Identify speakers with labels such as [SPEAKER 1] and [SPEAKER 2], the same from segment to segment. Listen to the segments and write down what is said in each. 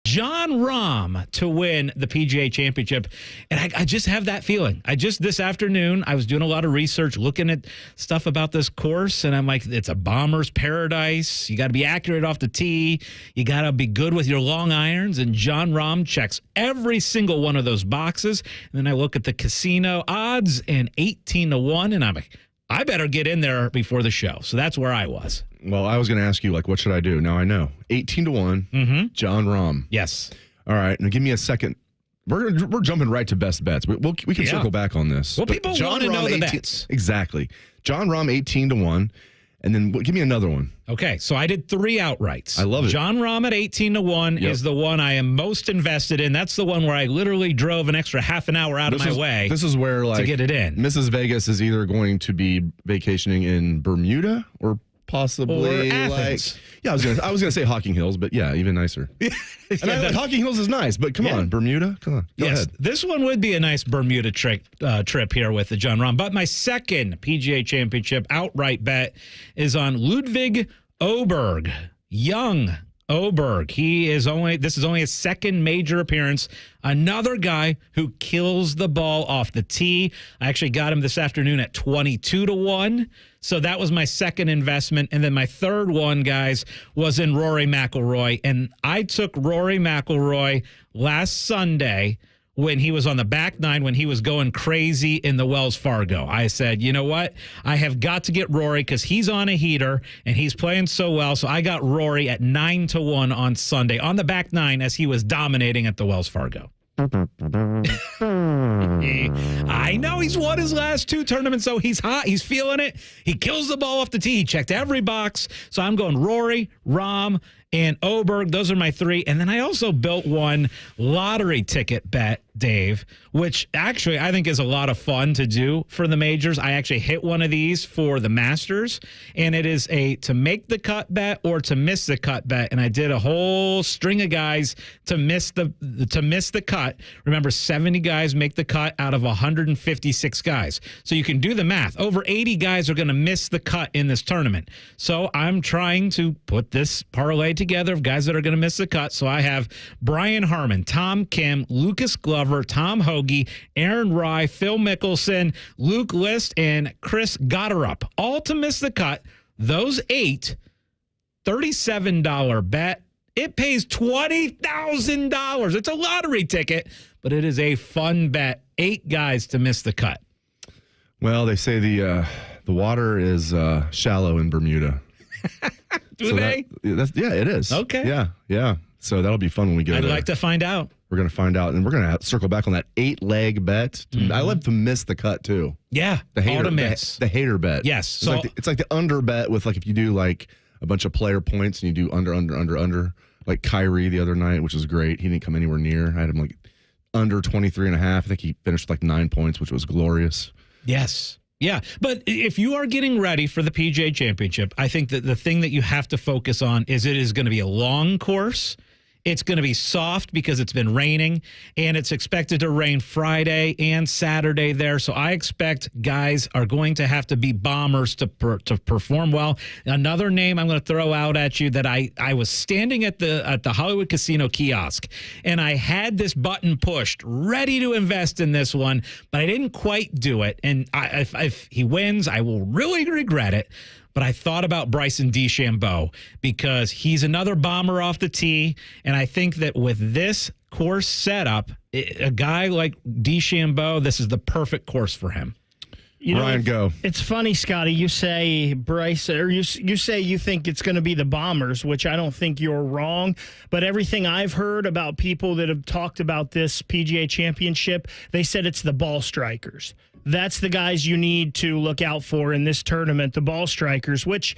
[SPEAKER 1] Jon Rahm to win the PGA Championship. And I just have that feeling. This afternoon, I was doing a lot of research, looking at stuff about this course, and I'm like, it's a bomber's paradise. You got to be accurate off the tee. You got to be good with your long irons, and Jon Rahm checks every single one of those boxes. And then I look at the casino odds, and 18-1, and I'm like, I better get in there before the show. So that's where I was.
[SPEAKER 2] Well, I was going to ask you, what should I do? Now I know. 18-1, Jon Rahm.
[SPEAKER 1] Yes.
[SPEAKER 2] All right. Now give me a second. We're jumping right to best bets. We can circle back on this.
[SPEAKER 1] Well, people want to know the bets.
[SPEAKER 2] Exactly. Jon Rahm, 18-1. And then give me another one.
[SPEAKER 1] Okay, so I did 3 outrights.
[SPEAKER 2] I love it.
[SPEAKER 1] Jon Rahm at 18-1 is the one I am most invested in. That's the one where I literally drove an extra half an hour out of my way.
[SPEAKER 2] This is where
[SPEAKER 1] to get it in.
[SPEAKER 2] Mrs. Vegas is either going to be vacationing in Bermuda or possibly
[SPEAKER 1] Athens.
[SPEAKER 2] I was gonna say Hocking Hills, but yeah, even nicer. Hocking Hills is nice, but come on, Bermuda, come on, go ahead. This
[SPEAKER 1] one would be a nice Bermuda trip here with the Jon Rahm. But my second PGA Championship outright bet is on Ludwig Åberg, young Åberg. This is only his second major appearance. Another guy who kills the ball off the tee. I actually got him this afternoon at 22-1. So that was my second investment. And then my third one, guys, was in Rory McIlroy. And I took Rory McIlroy last Sunday when he was on the back nine, when he was going crazy in the Wells Fargo. I said, you know what? I have got to get Rory because he's on a heater and he's playing so well. So I got Rory at 9-1 on Sunday on the back nine as he was dominating at the Wells Fargo. I know he's won his last 2 tournaments, so he's hot. He's feeling it. He kills the ball off the tee. He checked every box. So I'm going Rory, Rahm, and Åberg. Those are my 3. And then I also built one lottery ticket bet, Dave, which actually I think is a lot of fun to do for the majors. I actually hit one of these for the Masters, and it is a to make the cut bet or to miss the cut bet. And I did a whole string of guys to miss the cut. Remember, 70 guys make the cut out of 156 guys. So you can do the math. Over 80 guys are going to miss the cut in this tournament. So I'm trying to put this parlay together of guys that are going to miss the cut. So I have Brian Harman, Tom Kim, Lucas Glover, Tom Hoagie, Aaron Rye, Phil Mickelson, Luke List, and Chris Gotterup, all to miss the cut. Those 8, $37 bet. It pays $20,000. It's a lottery ticket, but it is a fun bet. 8 guys to miss the cut.
[SPEAKER 2] Well, they say the water is shallow in Bermuda.
[SPEAKER 1] Do they?
[SPEAKER 2] It is.
[SPEAKER 1] Okay.
[SPEAKER 2] Yeah. So that'll be fun when we get there.
[SPEAKER 1] I'd like to find out.
[SPEAKER 2] We're going to find out, and we're going to circle back on that 8-leg bet. I love to miss the cut, too.
[SPEAKER 1] Yeah,
[SPEAKER 2] the hater,
[SPEAKER 1] all to miss.
[SPEAKER 2] The hater bet.
[SPEAKER 1] Yes.
[SPEAKER 2] It's like the under bet with, if you do, a bunch of player points, and you do under, like Kyrie the other night, which was great. He didn't come anywhere near. I had him, under 23.5. I think he finished, 9 points, which was glorious.
[SPEAKER 1] Yes. Yeah, but if you are getting ready for the PGA Championship, I think that the thing that you have to focus on is it is going to be a long course. It's going to be soft because it's been raining, and it's expected to rain Friday and Saturday there. So I expect guys are going to have to be bombers to perform well. Another name I'm going to throw out at you that I was standing at the Hollywood Casino kiosk, and I had this button pushed, ready to invest in this one, but I didn't quite do it. And if he wins, I will really regret it. But I thought about Bryson DeChambeau because he's another bomber off the tee. And I think that with this course setup, a guy like DeChambeau, this is the perfect course for him.
[SPEAKER 2] Ryan, go.
[SPEAKER 3] It's funny, Scotty. You say Bryce, or you say you think it's going to be the Bombers, which I don't think you're wrong. But everything I've heard about people that have talked about this PGA Championship, they said it's the ball strikers. That's the guys you need to look out for in this tournament, the ball strikers, which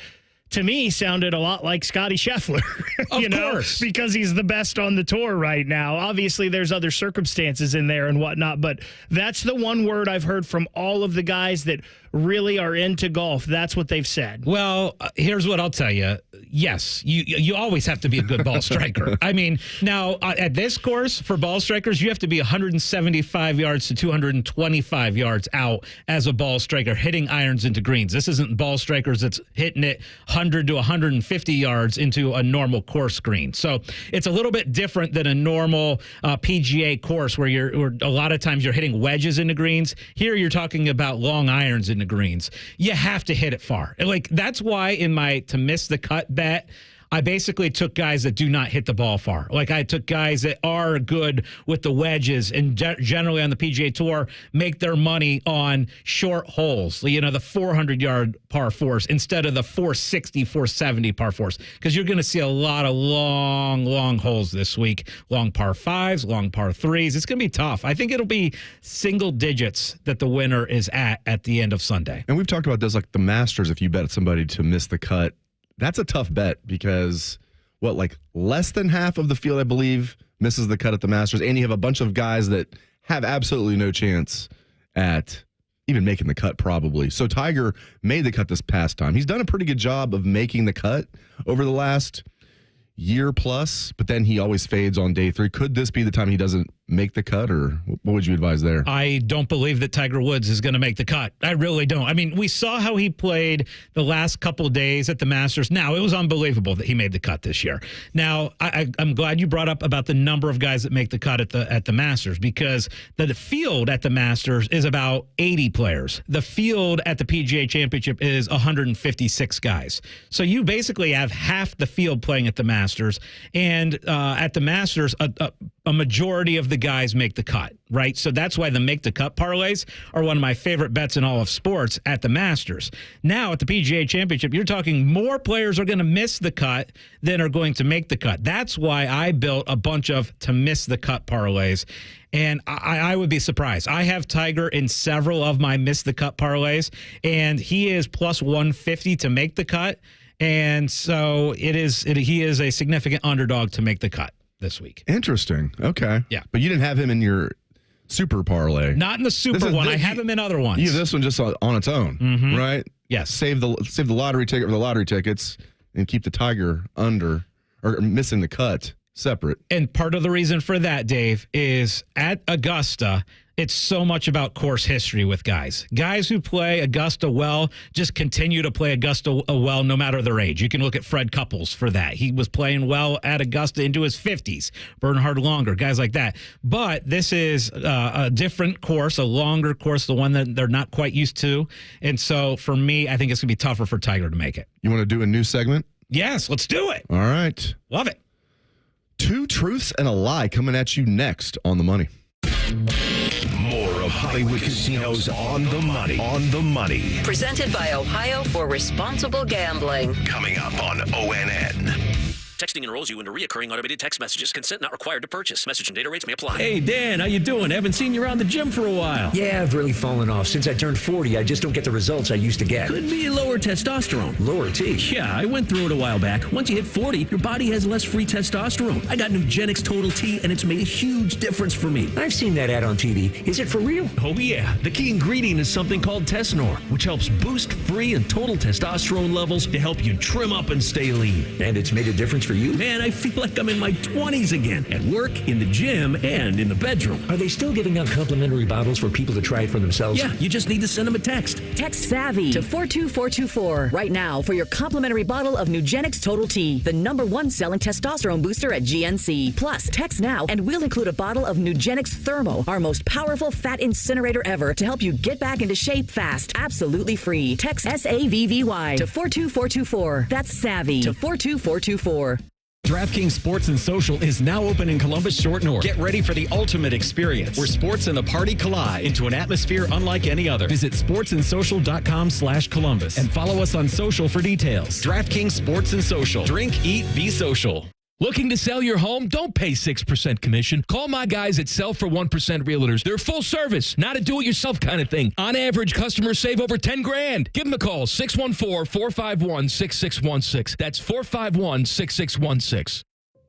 [SPEAKER 3] to me sounded a lot like Scotty Scheffler,
[SPEAKER 1] of course,
[SPEAKER 3] because he's the best on the tour right now. Obviously, there's other circumstances in there and whatnot, but that's the one word I've heard from all of the guys that really are into golf. That's what they've said.
[SPEAKER 1] Well, here's what I'll tell you. Yes, you always have to be a good ball striker. I mean, now at this course for ball strikers, you have to be 175 yards to 225 yards out as a ball striker, hitting irons into greens. This isn't ball strikers that's hitting it 100 to 150 yards into a normal course green. So it's a little bit different than a normal PGA course where a lot of times you're hitting wedges into greens. Here you're talking about long irons into greens. You have to hit it far. Like, that's why in my to miss the cut bet, I basically took guys that do not hit the ball far. Like, I took guys that are good with the wedges and generally on the PGA Tour make their money on short holes, the 400-yard par fours instead of the 460, 470 par fours, because you're going to see a lot of long holes this week, long par fives, long par threes. It's going to be tough. I think it'll be single digits that the winner is at the end of Sunday.
[SPEAKER 2] And we've talked about this, like the Masters, if you bet somebody to miss the cut, that's a tough bet because less than half of the field, I believe, misses the cut at the Masters, and you have a bunch of guys that have absolutely no chance at even making the cut probably. So Tiger made the cut this past time. He's done a pretty good job of making the cut over the last year plus, but then he always fades on day 3. Could this be the time he doesn't make the cut, or what would you advise there?
[SPEAKER 1] I don't believe that Tiger Woods is going to make the cut. I really don't. I mean, we saw how he played the last couple of days at the Masters. Now, it was unbelievable that he made the cut this year. Now, I'm glad you brought up about the number of guys that make the cut at the Masters, because the field at the Masters is about 80 players. The field at the PGA Championship is 156 guys. So you basically have half the field playing at the Masters, and at the Masters, a majority of the guys make the cut, right? So that's why the make the cut parlays are one of my favorite bets in all of sports at the Masters. Now at the PGA Championship, you're talking more players are going to miss the cut than are going to make the cut. That's why I built a bunch of to miss the cut parlays. And I would be surprised. I have Tiger in several of my miss the cut parlays, and he is plus 150 to make the cut. And so he is a significant underdog to make the cut this week.
[SPEAKER 2] Interesting. Okay.
[SPEAKER 1] Yeah.
[SPEAKER 2] But you didn't have him in your super parlay.
[SPEAKER 1] Not in the super one. I have him in other ones.
[SPEAKER 2] You have this one just on its own, right?
[SPEAKER 1] Yes.
[SPEAKER 2] Save the lottery ticket or the lottery tickets and keep the Tiger under or missing the cut separate.
[SPEAKER 1] And part of the reason for that, Dave, is at Augusta, it's so much about course history with guys. Guys who play Augusta well just continue to play Augusta well no matter their age. You can look at Fred Couples for that. He was playing well at Augusta into his 50s. Bernhard Longer, guys like that. But this is a different course, a longer course, the one that they're not quite used to. And so for me, I think it's going to be tougher for Tiger to make it.
[SPEAKER 2] You want to do a new segment?
[SPEAKER 1] Yes, let's do it.
[SPEAKER 2] All right.
[SPEAKER 1] Love it.
[SPEAKER 2] 2 truths and a lie coming at you next on The Money.
[SPEAKER 4] More of Hollywood Casinos on the money. On the money.
[SPEAKER 5] Presented by Ohio for Responsible Gambling.
[SPEAKER 4] Coming up on ONN.
[SPEAKER 6] Texting enrolls you into reoccurring automated text messages. Consent not required to purchase. Message and data rates may apply.
[SPEAKER 7] Hey, Dan, how you doing? Haven't seen you around the gym for a while.
[SPEAKER 8] Yeah, I've really fallen off. Since I turned 40, I just don't get the results I used to get.
[SPEAKER 7] Could be lower testosterone.
[SPEAKER 8] Lower T?
[SPEAKER 7] Yeah, I went through it a while back. Once you hit 40, your body has less free testosterone. I got Nugenix Total T, and it's made a huge difference for me.
[SPEAKER 8] I've seen that ad on TV. Is it for real?
[SPEAKER 7] Oh, yeah. The key ingredient is something called Tesnor, which helps boost free and total testosterone levels to help you trim up and stay lean.
[SPEAKER 8] And it's made a difference for you?
[SPEAKER 7] Man, I feel like I'm in my 20s again, at work, in the gym, and in the bedroom.
[SPEAKER 8] Are they still giving out complimentary bottles for people to try it for themselves?
[SPEAKER 7] Yeah, you just need to send them a text.
[SPEAKER 5] Text SAVVY to 42424 right now for your complimentary bottle of Nugenix Total T, the #1 selling testosterone booster at GNC. Plus, text now and we'll include a bottle of Nugenix Thermo, our most powerful fat incinerator ever, to help you get back into shape fast, absolutely free. Text SAVVY to 42424. That's SAVVY to 42424.
[SPEAKER 9] DraftKings Sports and Social is now open in Columbus Short North. Get ready for the ultimate experience where sports and the party collide into an atmosphere unlike any other. Visit sportsandsocial.com/Columbus and follow us on social for details. DraftKings Sports and Social. Drink, eat, be social.
[SPEAKER 10] Looking to sell your home? Don't pay 6% commission. Call my guys at Sell for 1% Realtors. They're full service, not a do-it-yourself kind of thing. On average, customers save over $10,000. Give them a call, 614-451-6616. That's 451-6616.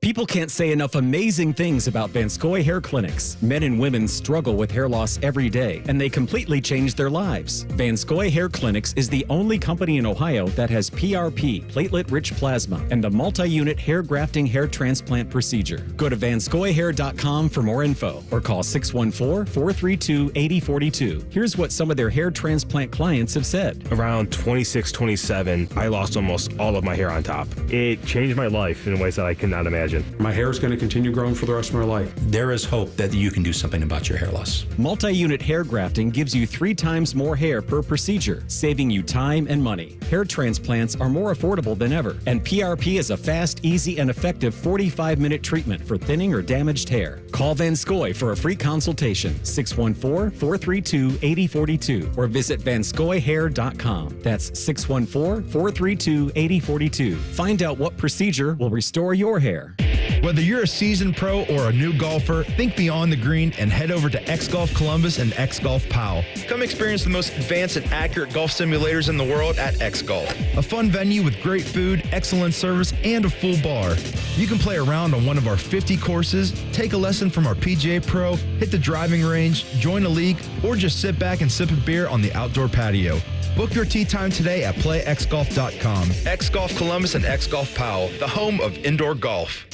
[SPEAKER 9] People can't say enough amazing things about Vanscoy Hair Clinics. Men and women struggle with hair loss every day, and they completely change their lives. Vanscoy Hair Clinics is the only company in Ohio that has PRP, platelet-rich plasma, and a multi-unit hair grafting hair transplant procedure. Go to vanscoyhair.com for more info or call 614-432-8042. Here's what some of their hair transplant clients have said.
[SPEAKER 11] Around 26, 27, I lost almost all of my hair on top. It changed my life in ways that I cannot imagine.
[SPEAKER 12] My hair is going to continue growing for the rest of my life. There is hope that you can do something about your hair loss.
[SPEAKER 9] Multi-unit hair grafting gives you 3 times more hair per procedure, saving you time and money. Hair transplants are more affordable than ever, and PRP is a fast, easy, and effective 45-minute treatment for thinning or damaged hair. Call Vanscoy for a free consultation, 614-432-8042, or visit vanscoyhair.com. That's 614-432-8042. Find out what procedure will restore your hair.
[SPEAKER 13] Whether you're a seasoned pro or a new golfer, think beyond the green and head over to X Golf Columbus and X Golf Powell. Come experience the most advanced and accurate golf simulators in the world at X Golf. A fun venue with great food, excellent service, and a full bar. You can play around on one of our 50 courses, take a lesson from our PGA Pro, hit the driving range, join a league, or just sit back and sip a beer on the outdoor patio. Book your tee time today at playxgolf.com. X Golf Columbus and X Golf Powell, the home of indoor golf.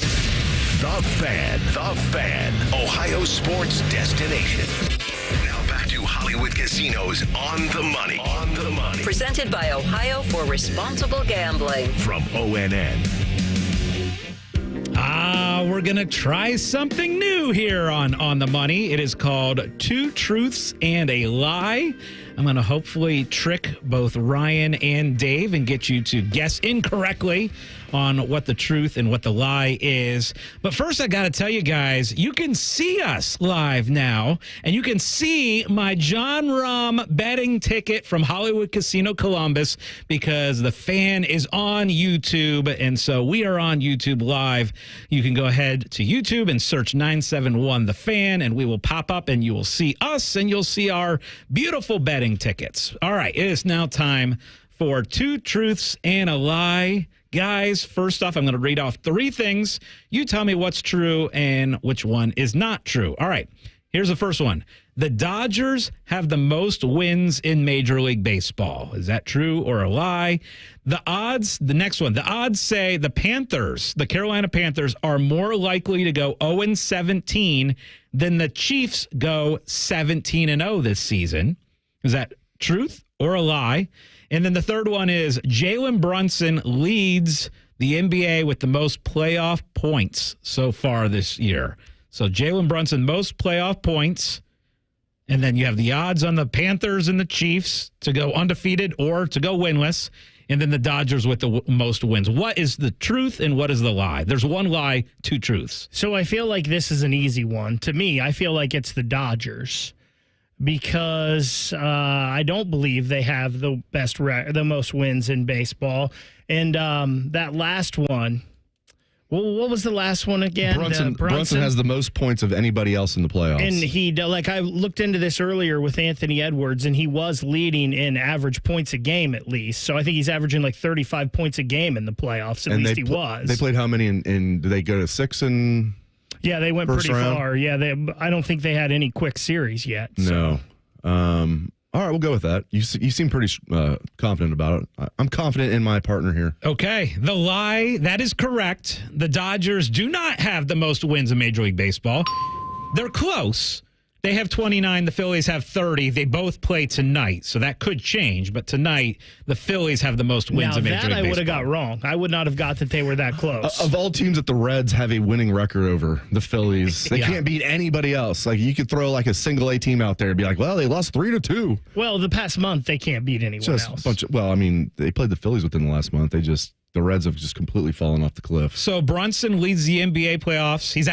[SPEAKER 4] The Fan, Ohio sports destination. Now back to Hollywood Casinos on the money.
[SPEAKER 14] Presented by Ohio for Responsible Gambling.
[SPEAKER 4] From ONN.
[SPEAKER 1] We're going to try something new here on the money. It is called Two Truths and a Lie. I'm going to hopefully trick both Ryan and Dave and get you to guess incorrectly on what the truth and what the lie is. But first, I got to tell you guys, you can see us live now, and you can see my John Rahm betting ticket from Hollywood Casino Columbus because the Fan is on YouTube, and so we are on YouTube live. You can go ahead to YouTube and search 971 The Fan, and we will pop up, and you will see us, and you'll see our beautiful betting tickets. All right, it is now time for Two Truths and a Lie. Guys, first off, I'm going to read off 3 things. You tell me what's true and which one is not true. All right, here's the first one. The Dodgers have the most wins in Major League Baseball. Is that true or a lie? The next one, the odds say the Carolina Panthers, are more likely to go 0-17 than the Chiefs go 17-0 this season. Is that truth or a lie? And then the third one is Jalen Brunson leads the NBA with the most playoff points so far this year. So Jalen Brunson, most playoff points. And then you have the odds on the Panthers and the Chiefs to go undefeated or to go winless. And then the Dodgers with the most wins. What is the truth and what is the lie? There's one lie, 2 truths.
[SPEAKER 3] So I feel like this is an easy one. To me, I feel like it's the Dodgers. Because I don't believe they have the most wins in baseball. And that last one, well, what was the last one again?
[SPEAKER 2] Brunson has the most points of anybody else in the playoffs.
[SPEAKER 3] And I looked into this earlier with Anthony Edwards, and he was leading in average points a game at least. So I think he's averaging like 35 points a game in the playoffs. At least he was.
[SPEAKER 2] They played how many? Did they go to 6 and?
[SPEAKER 3] Yeah, they went pretty far. Yeah, I don't think they had any quick series yet.
[SPEAKER 2] So. No. All right, we'll go with that. You seem pretty confident about it. I'm confident in my partner here.
[SPEAKER 1] Okay, the lie, that is correct. The Dodgers do not have the most wins in Major League Baseball. They're close. They have 29. The Phillies have 30. They both play tonight, so that could change. But tonight, the Phillies have the most wins in Major League Baseball.
[SPEAKER 3] Now, that I would have got wrong. I would not have got that they were that close.
[SPEAKER 2] Of all teams that the Reds have a winning record over, the Phillies, they can't beat anybody else. Like, you could throw like a single A team out there and be like, well, they lost 3-2.
[SPEAKER 3] Well, the past month, they can't beat anyone else.
[SPEAKER 2] They played the Phillies within the last month. The Reds have just completely fallen off the cliff.
[SPEAKER 1] So Brunson leads the NBA playoffs. He's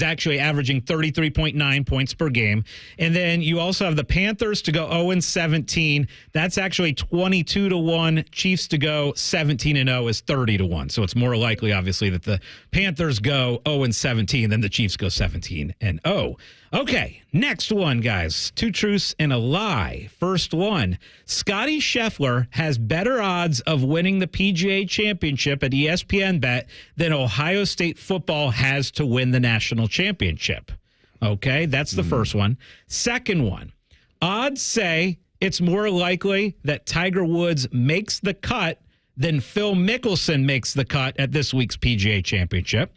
[SPEAKER 1] actually averaging 33.9 points per game. And then you also have the Panthers to go 0-17. That's actually 22-1. Chiefs to go 17-0 is 30-1. So it's more likely, obviously, that the Panthers go 0-17 than the Chiefs go 17-0. Okay, next one, guys. 2 truths and a lie. First one, Scotty Scheffler has better odds of winning the PGA Championship championship at ESPN Bet, then Ohio State football has to win the national championship. Okay, that's the first one. Second one, odds say it's more likely that Tiger Woods makes the cut than Phil Mickelson makes the cut at this week's PGA Championship.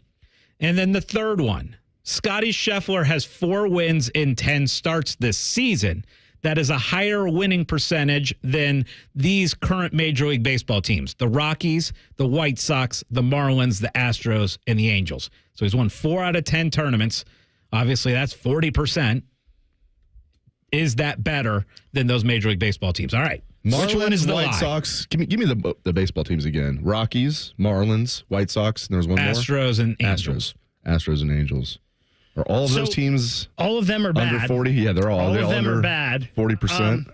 [SPEAKER 1] And then the third one, Scotty Scheffler has 4 wins in 10 starts this season. That is a higher winning percentage than these current Major League Baseball teams, the Rockies, the White Sox, the Marlins, the Astros, and the Angels. So he's won 4 out of 10 tournaments. Obviously, that's 40%. Is that better than those Major League Baseball teams? All right.
[SPEAKER 2] Marlins,
[SPEAKER 1] which one is the
[SPEAKER 2] White
[SPEAKER 1] lie?
[SPEAKER 2] Sox. Give me the baseball teams again. Rockies, Marlins, White Sox, and there was one
[SPEAKER 1] Astros and Angels.
[SPEAKER 2] Astros and Angels. Are all of those teams
[SPEAKER 3] all of them are bad.
[SPEAKER 2] Under 40? Yeah, they're all
[SPEAKER 3] of them
[SPEAKER 2] under
[SPEAKER 3] are bad.
[SPEAKER 2] 40%.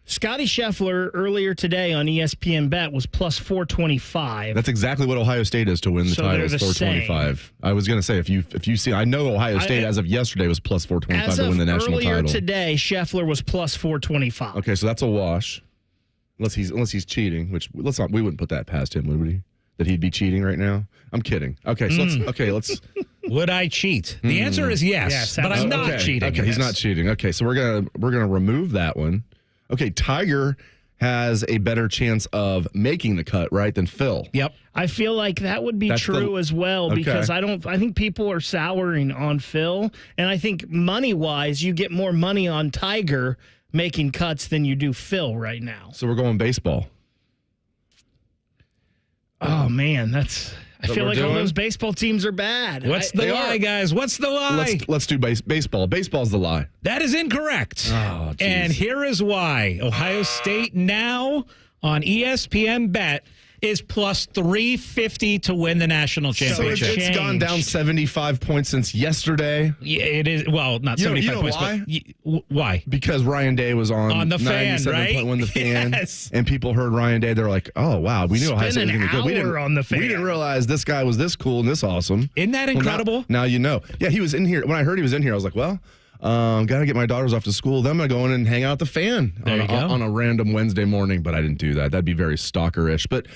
[SPEAKER 3] Scotty Scheffler earlier today on ESPN Bet was plus 425.
[SPEAKER 2] That's exactly what Ohio State is to win the title. Is 425. I was going to say if you see, I know Ohio State as of yesterday was plus 425 to win the national title.
[SPEAKER 3] Earlier today, Scheffler was plus 425.
[SPEAKER 2] Okay, so that's a wash, unless he's cheating. Which we wouldn't put that past him, would we? That he'd be cheating right now? I'm kidding. Okay, so let's.
[SPEAKER 1] Would I cheat? The answer is yes, but I'm not cheating.
[SPEAKER 2] Okay, he's not cheating. Okay, so we're gonna remove that one. Okay, Tiger has a better chance of making the cut, right, than Phil.
[SPEAKER 1] Yep.
[SPEAKER 3] I feel like that would be true as well because I think people are souring on Phil, and I think money-wise, you get more money on Tiger making cuts than you do Phil right now.
[SPEAKER 2] So we're going baseball.
[SPEAKER 3] Oh man, I feel like all those baseball teams are bad.
[SPEAKER 1] What's the lie, guys? What's the lie?
[SPEAKER 2] Let's do baseball. Baseball's the lie.
[SPEAKER 1] That is incorrect.
[SPEAKER 2] Oh, geez.
[SPEAKER 1] And here is why. Ohio State now on ESPN Bet is plus 350 to win the national championship.
[SPEAKER 2] So it's gone down 75 points since yesterday.
[SPEAKER 1] Yeah, it is. Well, not 75 points.
[SPEAKER 2] Why?
[SPEAKER 1] But why?
[SPEAKER 2] Because Ryan Day was on
[SPEAKER 1] the fan, right?
[SPEAKER 2] 97.1 The Fan.
[SPEAKER 1] Yes.
[SPEAKER 2] And people heard Ryan Day. They're like, oh, wow. We knew Ohio State was going to go. We didn't realize this guy was this cool and this awesome.
[SPEAKER 1] Isn't that incredible?
[SPEAKER 2] Now you know. Yeah, he was in here. When I heard he was in here, I was like, well, got to get my daughters off to school. Then I'm going to go in and hang out at the fan on a random Wednesday morning. But I didn't do that. That'd be very stalkerish. But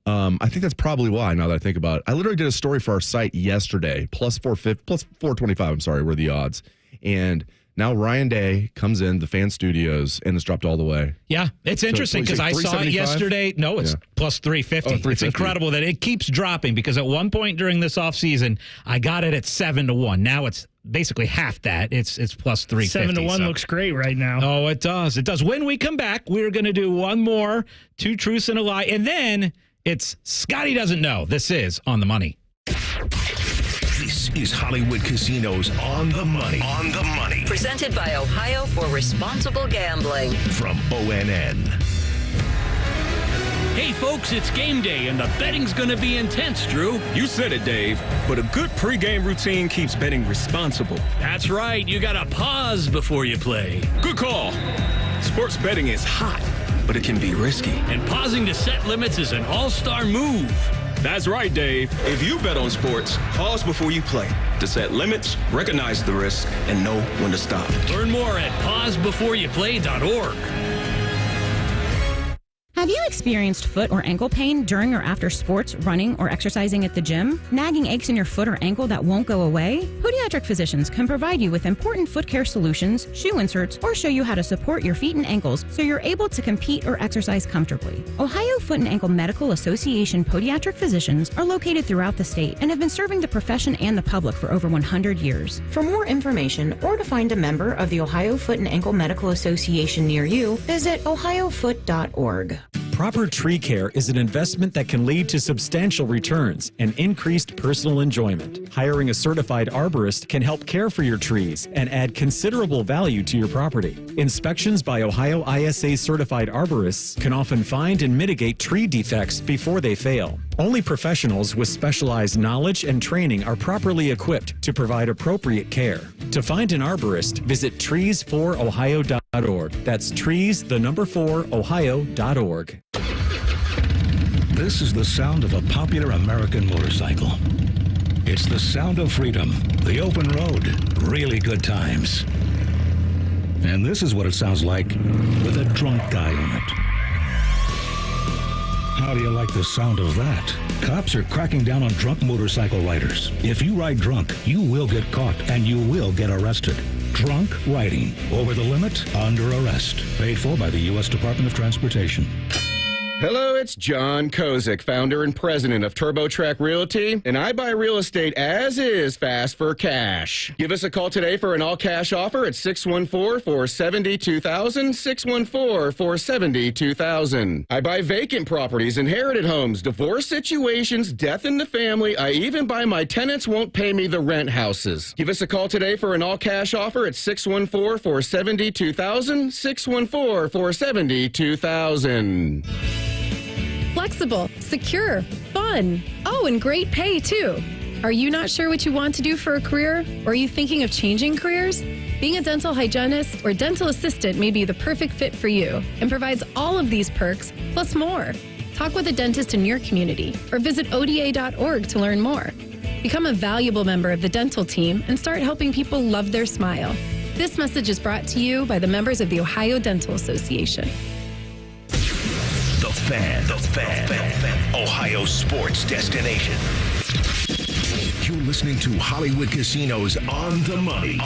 [SPEAKER 2] I think that's probably why, now that I think about it. I literally did a story for our site yesterday. Plus 425, were the odds. And now Ryan Day comes in the fan studios and it's dropped all the way.
[SPEAKER 1] Yeah, it's interesting because I saw it yesterday. No, it's plus 350.
[SPEAKER 2] 350.
[SPEAKER 1] It's incredible that it keeps dropping because at one point during this offseason, I got it at 7-1. Now it's basically half that. It's plus 350.
[SPEAKER 3] 7-1 looks great right now.
[SPEAKER 1] Oh, it does. It does. When we come back, we're going to do one more, 2 truths and a lie, and then it's Scotty Doesn't Know. This is On the Money.
[SPEAKER 4] This is Hollywood Casinos On the Money. On the Money.
[SPEAKER 14] Presented by Ohio for Responsible Gambling.
[SPEAKER 4] From ONN.
[SPEAKER 15] Hey, folks, it's game day, and the betting's going to be intense, Drew.
[SPEAKER 16] You said it, Dave, but a good pregame routine keeps betting responsible.
[SPEAKER 15] That's right. You got to pause before you play.
[SPEAKER 16] Good call. Sports betting is hot, but it can be risky.
[SPEAKER 15] And pausing to set limits is an all-star move.
[SPEAKER 16] That's right, Dave. If you bet on sports, pause before you play to set limits, recognize the risk, and know when to stop.
[SPEAKER 15] Learn more at pausebeforeyouplay.org.
[SPEAKER 17] Have you experienced foot or ankle pain during or after sports, running, or exercising at the gym? Nagging aches in your foot or ankle that won't go away? Podiatric physicians can provide you with important foot care solutions, shoe inserts, or show you how to support your feet and ankles so you're able to compete or exercise comfortably. Ohio Foot and Ankle Medical Association podiatric physicians are located throughout the state and have been serving the profession and the public for over 100 years. For more information or to find a member of the Ohio Foot and Ankle Medical Association near you, visit ohiofoot.org.
[SPEAKER 9] Proper tree care is an investment that can lead to substantial returns and increased personal enjoyment. Hiring a certified arborist can help care for your trees and add considerable value to your property. Inspections by Ohio ISA certified arborists can often find and mitigate tree defects before they fail. Only professionals with specialized knowledge and training are properly equipped to provide appropriate care. To find an arborist, visit trees4ohio.org. That's trees4ohio.org.
[SPEAKER 18] This is the sound of a popular American motorcycle. It's the sound of freedom, the open road, really good times. And this is what it sounds like with a drunk guy on it. How do you like the sound of that? Cops are cracking down on drunk motorcycle riders. If you ride drunk, you will get caught and you will get arrested. Drunk riding. Over the limit, under arrest. Paid for by the U.S. Department of Transportation.
[SPEAKER 19] Hello, it's John Kozik, founder and president of TurboTrack Realty, and I buy real estate as is fast for cash. Give us a call today for an all-cash offer at 614-470-2000, 614-470-2000. I buy vacant properties, inherited homes, divorce situations, death in the family. I even buy my tenants won't pay me the rent houses. Give us a call today for an all-cash offer at 614-470-2000, 614-470-2000.
[SPEAKER 20] Flexible, secure, fun. Oh, and great pay, too. Are you not sure what you want to do for a career? Or are you thinking of changing careers? Being a dental hygienist or dental assistant may be the perfect fit for you and provides all of these perks, plus more. Talk with a dentist in your community or visit ODA.org to learn more. Become a valuable member of the dental team and start helping people love their smile. This message is brought to you by the members of the Ohio Dental Association.
[SPEAKER 4] The Fan. Ohio sports destination. You're listening to Hollywood Casinos On the Money.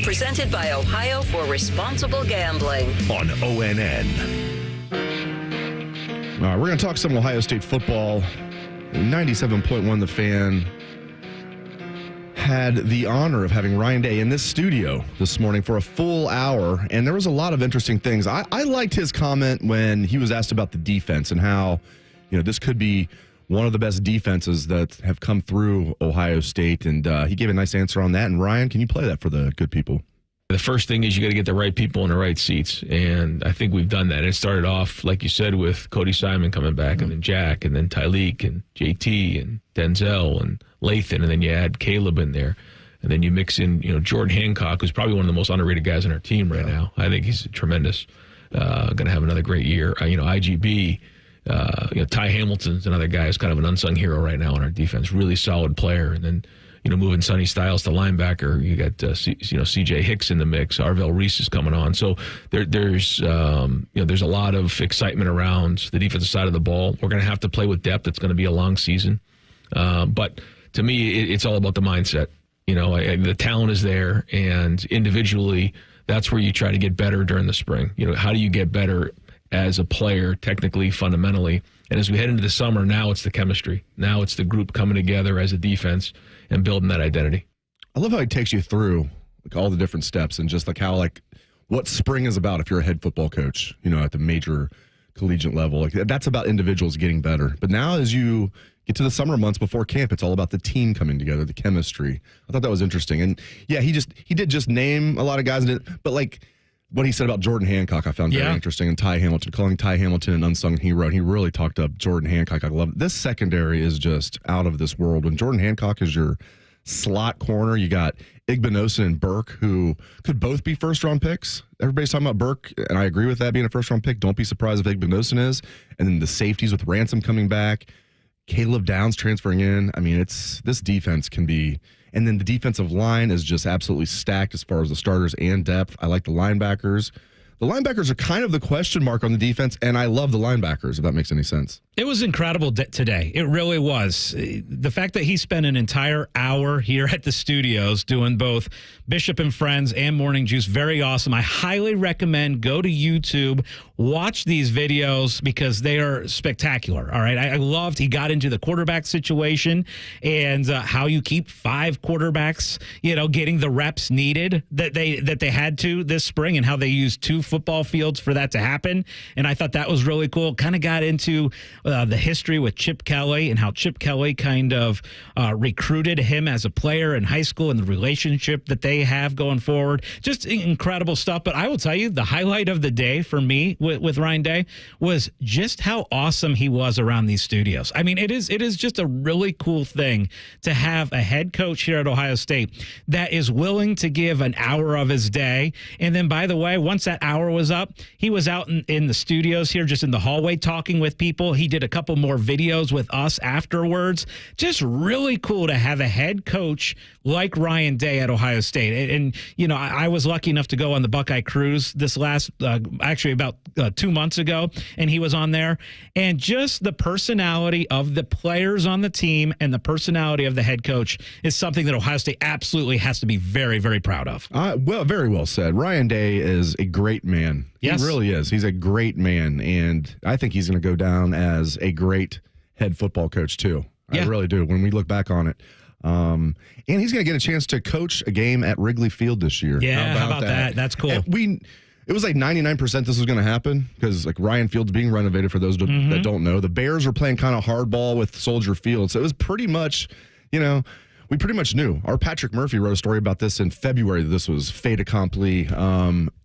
[SPEAKER 14] Presented by Ohio for Responsible Gambling.
[SPEAKER 4] On ONN.
[SPEAKER 2] All right, we're going to talk some Ohio State football. 97.1 The Fan had the honor of having Ryan Day in this studio this morning for a full hour, and there was a lot of interesting things. I liked his comment when he was asked about the defense and how, this could be one of the best defenses that have come through Ohio State, and he gave a nice answer on that. And Ryan, can you play that for the good people?
[SPEAKER 10] The first thing is you got to get the right people in the right seats, and I think we've done that. It started off, like you said, with Cody Simon coming back, and then Jack, and then Tyleek, and JT, and Denzel, and Lathan, and then you add Caleb in there, and then you mix in, Jordan Hancock, who's probably one of the most underrated guys on our team right now. I think he's tremendous. Going to have another great year. IGB, Ty Hamilton's another guy who's kind of an unsung hero right now on our defense. Really solid player, and then moving Sonny Styles to linebacker. You got C.J. Hicks in the mix. Arvell Reese is coming on. So there's a lot of excitement around the defensive side of the ball. We're going to have to play with depth. It's going to be a long season. But to me, it's all about the mindset. The talent is there, and individually, that's where you try to get better during the spring. How do you get better as a player, technically, fundamentally? And as we head into the summer, now it's the chemistry. Now it's the group coming together as a defense and building that identity.
[SPEAKER 2] I love how he takes you through all the different steps and just how what spring is about if you're a head football coach, at the major collegiate level. That's about individuals getting better. But now as you get to the summer months before camp, it's all about the team coming together, the chemistry. I thought that was interesting. And yeah, he did just name a lot of guys, but what he said about Jordan Hancock, I found very interesting, and Ty Hamilton, calling Ty Hamilton an unsung hero. He really talked up Jordan Hancock. I love it. This secondary is just out of this world. When Jordan Hancock is your slot corner, you got Igbinosun and Burke, who could both be first-round picks. Everybody's talking about Burke, and I agree with that being a first-round pick. Don't be surprised if Igbinosun is. And then the safeties with Ransom coming back, Caleb Downs transferring in. I mean, this defense can be. And then the defensive line is just absolutely stacked as far as the starters and depth. I like the linebackers. The linebackers are kind of the question mark on the defense, and I love the linebackers, if that makes any sense.
[SPEAKER 1] It was incredible today. It really was. The fact that he spent an entire hour here at the studios doing both Bishop and Friends and Morning Juice, very awesome. I highly recommend go to YouTube, watch these videos because they are spectacular. All right. I loved he got into the quarterback situation and how you keep 5 quarterbacks, getting the reps needed that they had to this spring, and how they used 2 football fields for that to happen. And I thought that was really cool. Kind of got into the history with Chip Kelly and how Chip Kelly kind of recruited him as a player in high school and the relationship that they have going forward. Just incredible stuff. But I will tell you, the highlight of the day for me with Ryan Day was just how awesome he was around these studios. I mean, it is just a really cool thing to have a head coach here at Ohio State that is willing to give an hour of his day. And then, by the way, once that hour was up, he was out in the studios here, just in the hallway talking with people. He did a couple more videos with us afterwards. Just really cool to have a head coach like Ryan Day at Ohio State. And you know, I was lucky enough to go on the Buckeye Cruise this last, actually about 2 months ago, and he was on there. And just the personality of the players on the team and the personality of the head coach is something that Ohio State absolutely has to be very, very proud of.
[SPEAKER 2] Well, very well said. Ryan Day is a great man.
[SPEAKER 1] Yes.
[SPEAKER 2] He really is. He's a great man, and I think he's going to go down as a great head football coach, too. Yeah. I really do, when we look back on it. And he's going to get a chance to coach a game at Wrigley Field this year.
[SPEAKER 1] Yeah, how about that? That's cool.
[SPEAKER 2] It was like 99% this was going to happen because like Ryan Field's being renovated for those that don't know. The Bears were playing kind of hardball with Soldier Field. So it was pretty much, you know, we pretty much knew. Our Patrick Murphy wrote a story about this in February. This was fait accompli.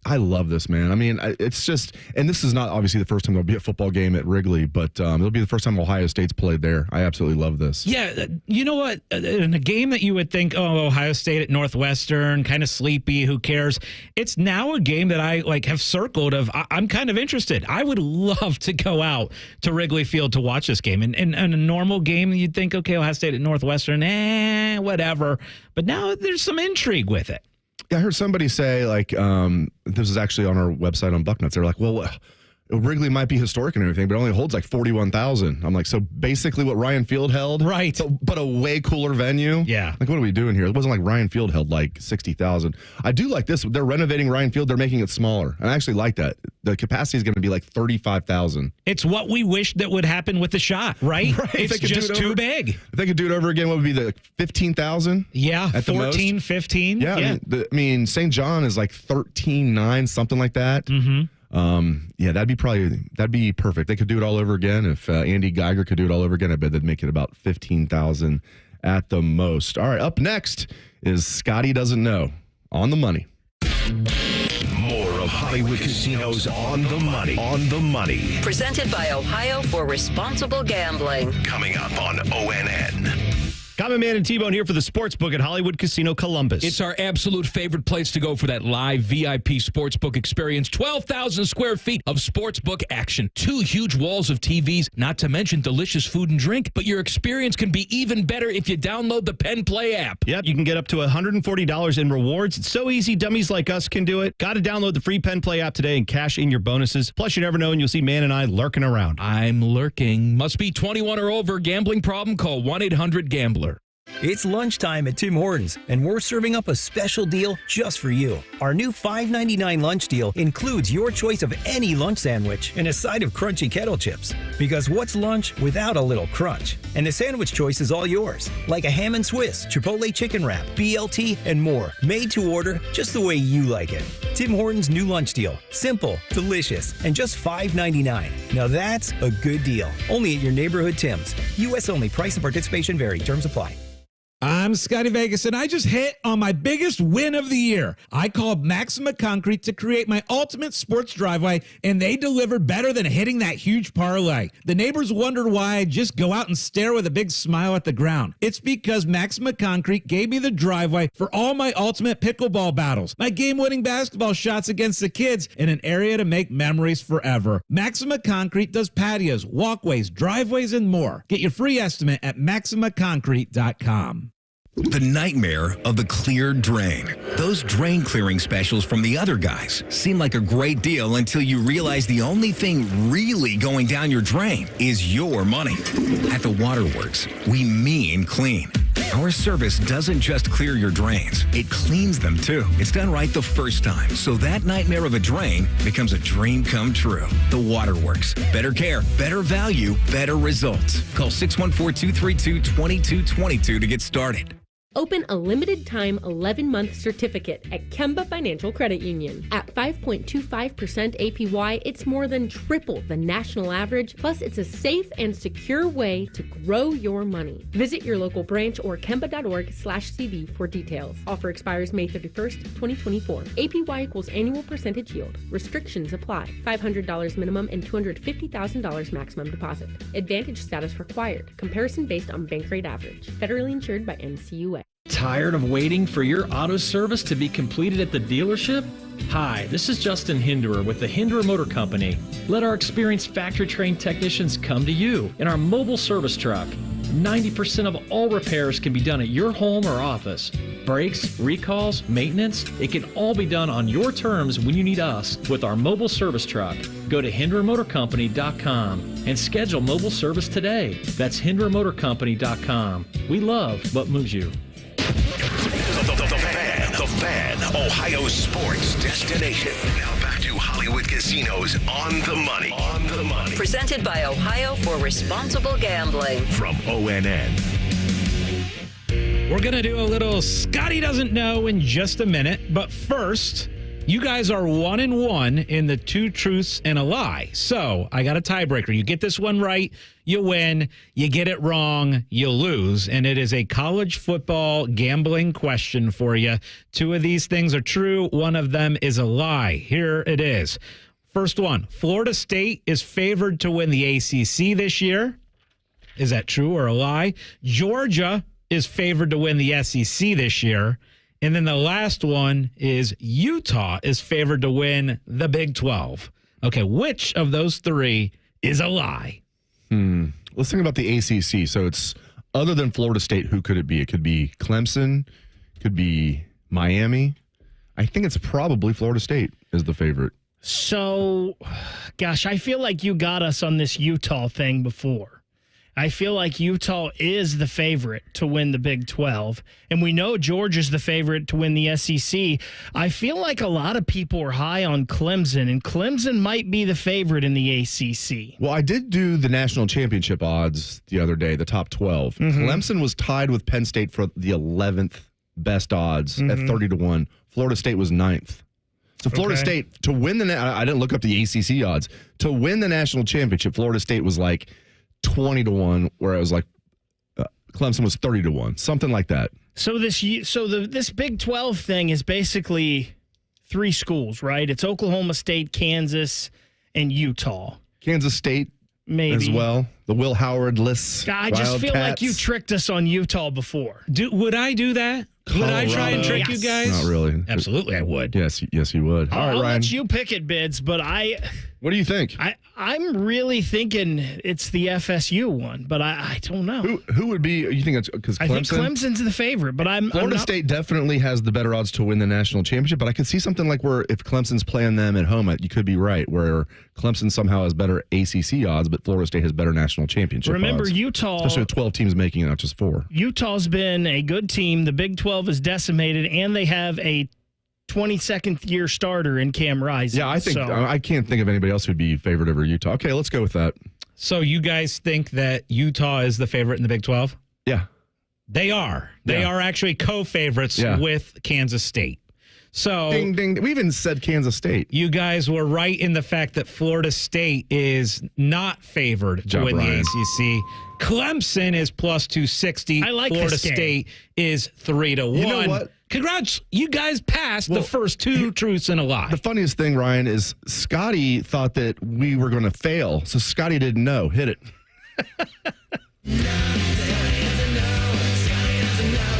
[SPEAKER 2] I love this, man. I mean, it's just, and this is not obviously the first time there'll be a football game at Wrigley, but it'll be the first time Ohio State's played there. I absolutely love this.
[SPEAKER 1] Yeah, you know what? In a game that you would think, oh, Ohio State at Northwestern, kind of sleepy, who cares? It's now a game that I like have circled of I'm kind of interested. I would love to go out to Wrigley Field to watch this game. And in a normal game, you'd think, okay, Ohio State at Northwestern, whatever. But now there's some intrigue with it.
[SPEAKER 2] Yeah, I heard somebody say, like, this is actually on our website on Bucknuts. They were like, well, Wrigley might be historic and everything, but it only holds like 41,000. I'm like, so basically what Ryan Field held?
[SPEAKER 1] Right.
[SPEAKER 2] But a way cooler venue?
[SPEAKER 1] Yeah.
[SPEAKER 2] Like, what are we doing here? It wasn't like Ryan Field held like 60,000. I do like this. They're renovating Ryan Field. They're making it smaller. And I actually like that. The capacity is going to be like 35,000.
[SPEAKER 1] It's what we wish that would happen with the shot, right? It's just too big.
[SPEAKER 2] If they could do it over again, what would be the 15,000?
[SPEAKER 1] Yeah,
[SPEAKER 2] at
[SPEAKER 1] 14, 15.
[SPEAKER 2] Yeah. I mean, St. John is like 13.9, something like that.
[SPEAKER 1] Mm-hmm.
[SPEAKER 2] Yeah, that'd be perfect. They could do it all over again. If Andy Geiger could do it all over again, I bet they'd make it about 15,000 at the most. All right, up next is Scotty Doesn't Know on the money.
[SPEAKER 4] More of Hollywood Casinos on the money. On the money.
[SPEAKER 14] Presented by Ohio for Responsible Gambling.
[SPEAKER 4] Coming up on ONN.
[SPEAKER 21] Common Man and T-Bone here for the Sportsbook at Hollywood Casino Columbus.
[SPEAKER 15] It's our absolute favorite place to go for that live VIP sportsbook experience. 12,000 square feet of sportsbook action. 2 huge walls of TVs, not to mention delicious food and drink. But your experience can be even better if you download the Penn Play app.
[SPEAKER 21] Yep, you can get up to $140 in rewards. It's so easy, dummies like us can do it. Got to download the free Penn Play app today and cash in your bonuses. Plus, you never know, and you'll see Man and I lurking around.
[SPEAKER 15] I'm lurking. Must be 21 or over. Gambling problem? Call 1-800-GAMBLER.
[SPEAKER 22] It's lunchtime at Tim Hortons, and we're serving up a special deal just for you. Our new $5.99 lunch deal includes your choice of any lunch sandwich and a side of crunchy kettle chips. Because what's lunch without a little crunch? And the sandwich choice is all yours, like a ham and Swiss, Chipotle chicken wrap, BLT, and more. Made to order just the way you like it. Tim Hortons' new lunch deal. Simple, delicious, and just $5.99. Now that's a good deal. Only at your neighborhood Tim's. U.S. only. Price and participation vary. Terms apply.
[SPEAKER 1] I'm Scotty Vegas, and I just hit on my biggest win of the year. I called Maxima Concrete to create my ultimate sports driveway, and they delivered better than hitting that huge parlay. The neighbors wondered why I just go out and stare with a big smile at the ground. It's because Maxima Concrete gave me the driveway for all my ultimate pickleball battles, my game-winning basketball shots against the kids, and an area to make memories forever. Maxima Concrete does patios, walkways, driveways, and more. Get your free estimate at maximaconcrete.com.
[SPEAKER 23] The nightmare of the cleared drain. Those drain clearing specials from the other guys seem like a great deal until you realize the only thing really going down your drain is your money. At the Waterworks, we mean clean. Our service doesn't just clear your drains, it cleans them too. It's done right the first time, so that nightmare of a drain becomes a dream come true. The Waterworks. Better care, better value, better results. Call 614-232-2222 to get started.
[SPEAKER 24] Open a limited-time 11-month certificate at Kemba Financial Credit Union. At 5.25% APY, it's more than triple the national average, plus it's a safe and secure way to grow your money. Visit your local branch or kemba.org/CD for details. Offer expires May 31st, 2024. APY equals annual percentage yield. Restrictions apply. $500 minimum and $250,000 maximum deposit. Advantage status required. Comparison based on bank rate average. Federally insured by NCUA.
[SPEAKER 25] Tired of waiting for your auto service to be completed at the dealership? Hi, this is Justin Hinderer with the Hinderer Motor Company. Let our experienced factory-trained technicians come to you in our mobile service truck. 90% of all repairs can be done at your home or office. Brakes, recalls, maintenance, it can all be done on your terms when you need us with our mobile service truck. Go to HinderMotorCompany.com and schedule mobile service today. That's HinderMotorCompany.com. We love what moves you.
[SPEAKER 4] The Fan, Ohio sports destination. Now back to Hollywood Casinos on the money.
[SPEAKER 14] Presented by Ohio for Responsible Gambling.
[SPEAKER 4] From ONN.
[SPEAKER 1] We're going to do a little Scotty Doesn't Know in just a minute. But first, you guys are 1-1 in the 2 truths and a lie. So I got a tiebreaker. You get this one right, you win. You get it wrong, you lose. And it is a college football gambling question for you. 2 of these things are true. 1 of them is a lie. Here it is. First one, Florida State is favored to win the ACC this year. Is that true or a lie? Georgia is favored to win the SEC this year. And then the last one is Utah is favored to win the Big 12. Okay, which of those 3 is a lie?
[SPEAKER 2] Let's think about the ACC. So it's other than Florida State, who could it be? It could be Clemson, could be Miami. I think it's probably Florida State is the favorite.
[SPEAKER 3] So, gosh, I feel like you got us on this Utah thing before. I feel like Utah is the favorite to win the Big 12, and we know Georgia's the favorite to win the SEC. I feel like a lot of people are high on Clemson, and Clemson might be the favorite in the ACC.
[SPEAKER 2] Well, I did do the national championship odds the other day, the top 12. Clemson was tied with Penn State for the 11th best odds at 30-1. Florida State was 9th. So Florida State, to win I didn't look up the ACC odds. To win the national championship, Florida State was like 20-1, where I was like, Clemson was 30-1, something like that.
[SPEAKER 3] So this Big 12 thing is basically 3 schools, right? It's Oklahoma State, Kansas, and Utah.
[SPEAKER 2] Kansas State
[SPEAKER 3] maybe
[SPEAKER 2] as well. The Will Howard-less
[SPEAKER 3] I just feel like you tricked us on Utah before.
[SPEAKER 1] Would I do that? Would I try and trick you guys?
[SPEAKER 2] Not really.
[SPEAKER 1] Absolutely, I would.
[SPEAKER 2] Yes, you would. All right,
[SPEAKER 3] I'll
[SPEAKER 2] Ryan.
[SPEAKER 3] let you pick it, Bids, but
[SPEAKER 2] what do you think?
[SPEAKER 3] I'm really thinking it's the FSU one, but I don't know.
[SPEAKER 2] Who would be? You think it's because Clemson?
[SPEAKER 3] I think Clemson's the favorite, but
[SPEAKER 2] Florida State definitely has the better odds to win the national championship, but I could see something like where if Clemson's playing them at home, you could be right, where Clemson somehow has better ACC odds, but Florida State has better national championship
[SPEAKER 3] Remember,
[SPEAKER 2] odds.
[SPEAKER 3] Utah,
[SPEAKER 2] especially with 12 teams making it, not just 4.
[SPEAKER 3] Utah's been a good team. The Big 12 is decimated, and they have a 22nd year starter in Cam Rising.
[SPEAKER 2] Yeah, I can't think of anybody else who'd be favored over Utah. Okay, let's go with that.
[SPEAKER 1] So you guys think that Utah is the favorite in the Big 12?
[SPEAKER 2] Yeah.
[SPEAKER 1] They are. They are actually co-favorites with Kansas State. So
[SPEAKER 2] ding, ding. We even said Kansas State.
[SPEAKER 1] You guys were right in the fact that Florida State is not favored to win the ACC. Clemson is plus 260.
[SPEAKER 3] I like
[SPEAKER 1] Florida
[SPEAKER 3] this game.
[SPEAKER 1] State is 3-1.
[SPEAKER 2] You know what?
[SPEAKER 1] Congrats, you guys passed the first 2 truths and a lie.
[SPEAKER 2] The funniest thing, Ryan, is Scotty thought that we were going to fail, so Scotty didn't know. Hit it.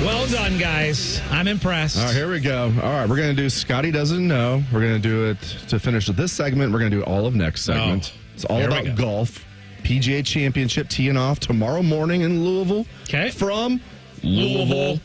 [SPEAKER 1] Well done, guys. I'm impressed.
[SPEAKER 2] All right, here we go. All right, we're going to do Scotty Doesn't Know. We're going to do it to finish this segment. We're going to do all of next segment. It's all about golf. PGA Championship teeing off tomorrow morning in Louisville.
[SPEAKER 1] Okay.
[SPEAKER 2] From Louisville.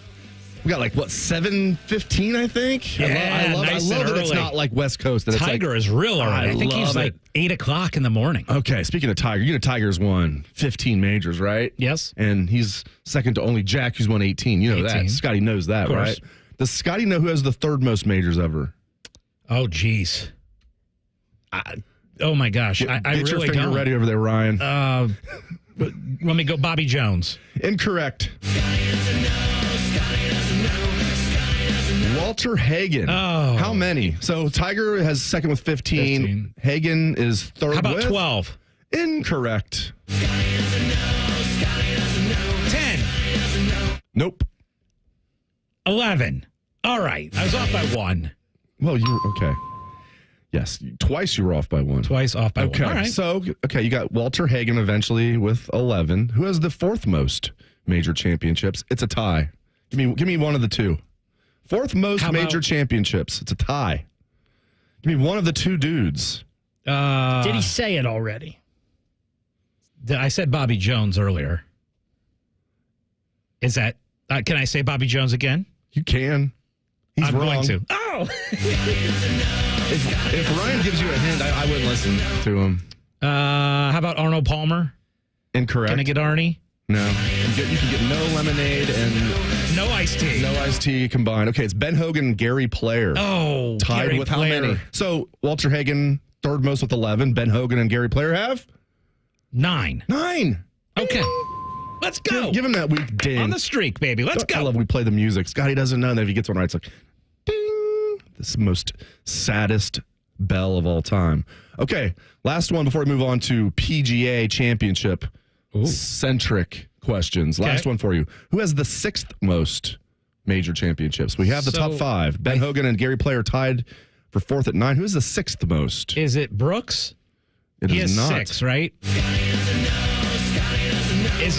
[SPEAKER 2] We got 7:15, I think.
[SPEAKER 1] Yeah,
[SPEAKER 2] I love that it's not like West Coast. That
[SPEAKER 1] Tiger is real early. I think he's 8 o'clock in the morning.
[SPEAKER 2] Okay, speaking of Tiger, you know Tiger's won 15 majors, right?
[SPEAKER 1] Yes.
[SPEAKER 2] And he's second to only Jack, who's won 18. You know 18. That. Scotty knows that, right? Does Scotty know who has the 3rd most majors ever?
[SPEAKER 1] Oh, geez. Oh, my gosh. I really
[SPEAKER 2] get your finger
[SPEAKER 1] don't.
[SPEAKER 2] ready over there, Ryan.
[SPEAKER 1] Let me go Bobby Jones.
[SPEAKER 2] Incorrect. Walter Hagen.
[SPEAKER 1] Oh.
[SPEAKER 2] How many? So Tiger has second with 15. Hagen is third with...
[SPEAKER 1] How about 12?
[SPEAKER 2] Incorrect.
[SPEAKER 1] 10.
[SPEAKER 2] Nope.
[SPEAKER 1] 11. All right. I was off by 1.
[SPEAKER 2] Well, okay. Yes. Twice you were off by 1.
[SPEAKER 1] Twice off by 1. All right.
[SPEAKER 2] So, you got Walter Hagen eventually with 11. Who has the 4th most major championships? It's a tie. Give me one of the 2. 4th most major championships. It's a tie. Give me one of the 2 dudes.
[SPEAKER 3] Did he say it already?
[SPEAKER 1] I said Bobby Jones earlier. Is that, can I say Bobby Jones again?
[SPEAKER 2] You can. He's
[SPEAKER 1] I'm
[SPEAKER 2] wrong.
[SPEAKER 1] going to. Oh!
[SPEAKER 2] If Ryan gives you a hint, I wouldn't listen to him.
[SPEAKER 1] How about Arnold Palmer?
[SPEAKER 2] Incorrect.
[SPEAKER 1] Can I get Arnie?
[SPEAKER 2] No. You can get no lemonade and
[SPEAKER 1] no iced tea.
[SPEAKER 2] No iced tea combined. Okay, it's Ben Hogan and Gary Player.
[SPEAKER 1] Oh,
[SPEAKER 2] tied
[SPEAKER 1] Gary
[SPEAKER 2] with
[SPEAKER 1] Player.
[SPEAKER 2] how many? So Walter Hagen, third most with 11. Ben Hogan and Gary Player have
[SPEAKER 1] 9.
[SPEAKER 2] 9.
[SPEAKER 1] Okay. Let's go.
[SPEAKER 2] Give him that week ding.
[SPEAKER 1] On the streak, baby. Let's go.
[SPEAKER 2] I love when we play the music. Scotty doesn't know that if he gets one right, it's like ding. This is the most saddest bell of all time. Okay, last one before we move on to PGA Championship centric questions. Last one for you. Who has the 6th most major championships? We have the top 5. Ben Hogan and Gary Player tied for 4th at 9. Who is the 6th most?
[SPEAKER 1] Is it Brooks?
[SPEAKER 2] He
[SPEAKER 1] has
[SPEAKER 2] not.
[SPEAKER 1] 6, right? Is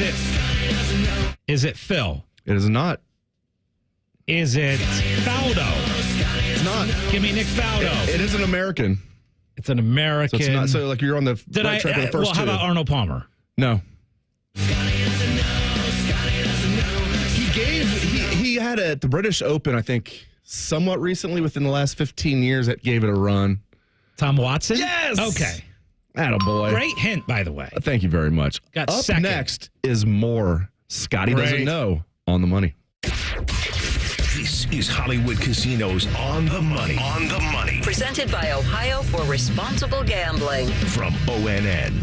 [SPEAKER 1] it Phil?
[SPEAKER 2] It is not.
[SPEAKER 1] Is it Faldo?
[SPEAKER 2] It's not.
[SPEAKER 1] Give me Nick Faldo.
[SPEAKER 2] It is an American.
[SPEAKER 1] It's an American.
[SPEAKER 2] So it's not. So like you're on the right track of the first
[SPEAKER 1] how
[SPEAKER 2] two.
[SPEAKER 1] about Arnold Palmer?
[SPEAKER 2] No. He had it at the British Open, I think, somewhat recently within the last 15 years that gave it a run.
[SPEAKER 1] Tom Watson?
[SPEAKER 2] Yes.
[SPEAKER 1] Okay.
[SPEAKER 2] Attaboy.
[SPEAKER 1] Great hint, by the way.
[SPEAKER 2] Thank you very much.
[SPEAKER 1] Got
[SPEAKER 2] Up
[SPEAKER 1] second.
[SPEAKER 2] next is more Scotty Doesn't Know on the Money.
[SPEAKER 4] This is Hollywood Casinos On the Money. On the Money.
[SPEAKER 14] Presented by Ohio for Responsible Gambling.
[SPEAKER 4] From ONN.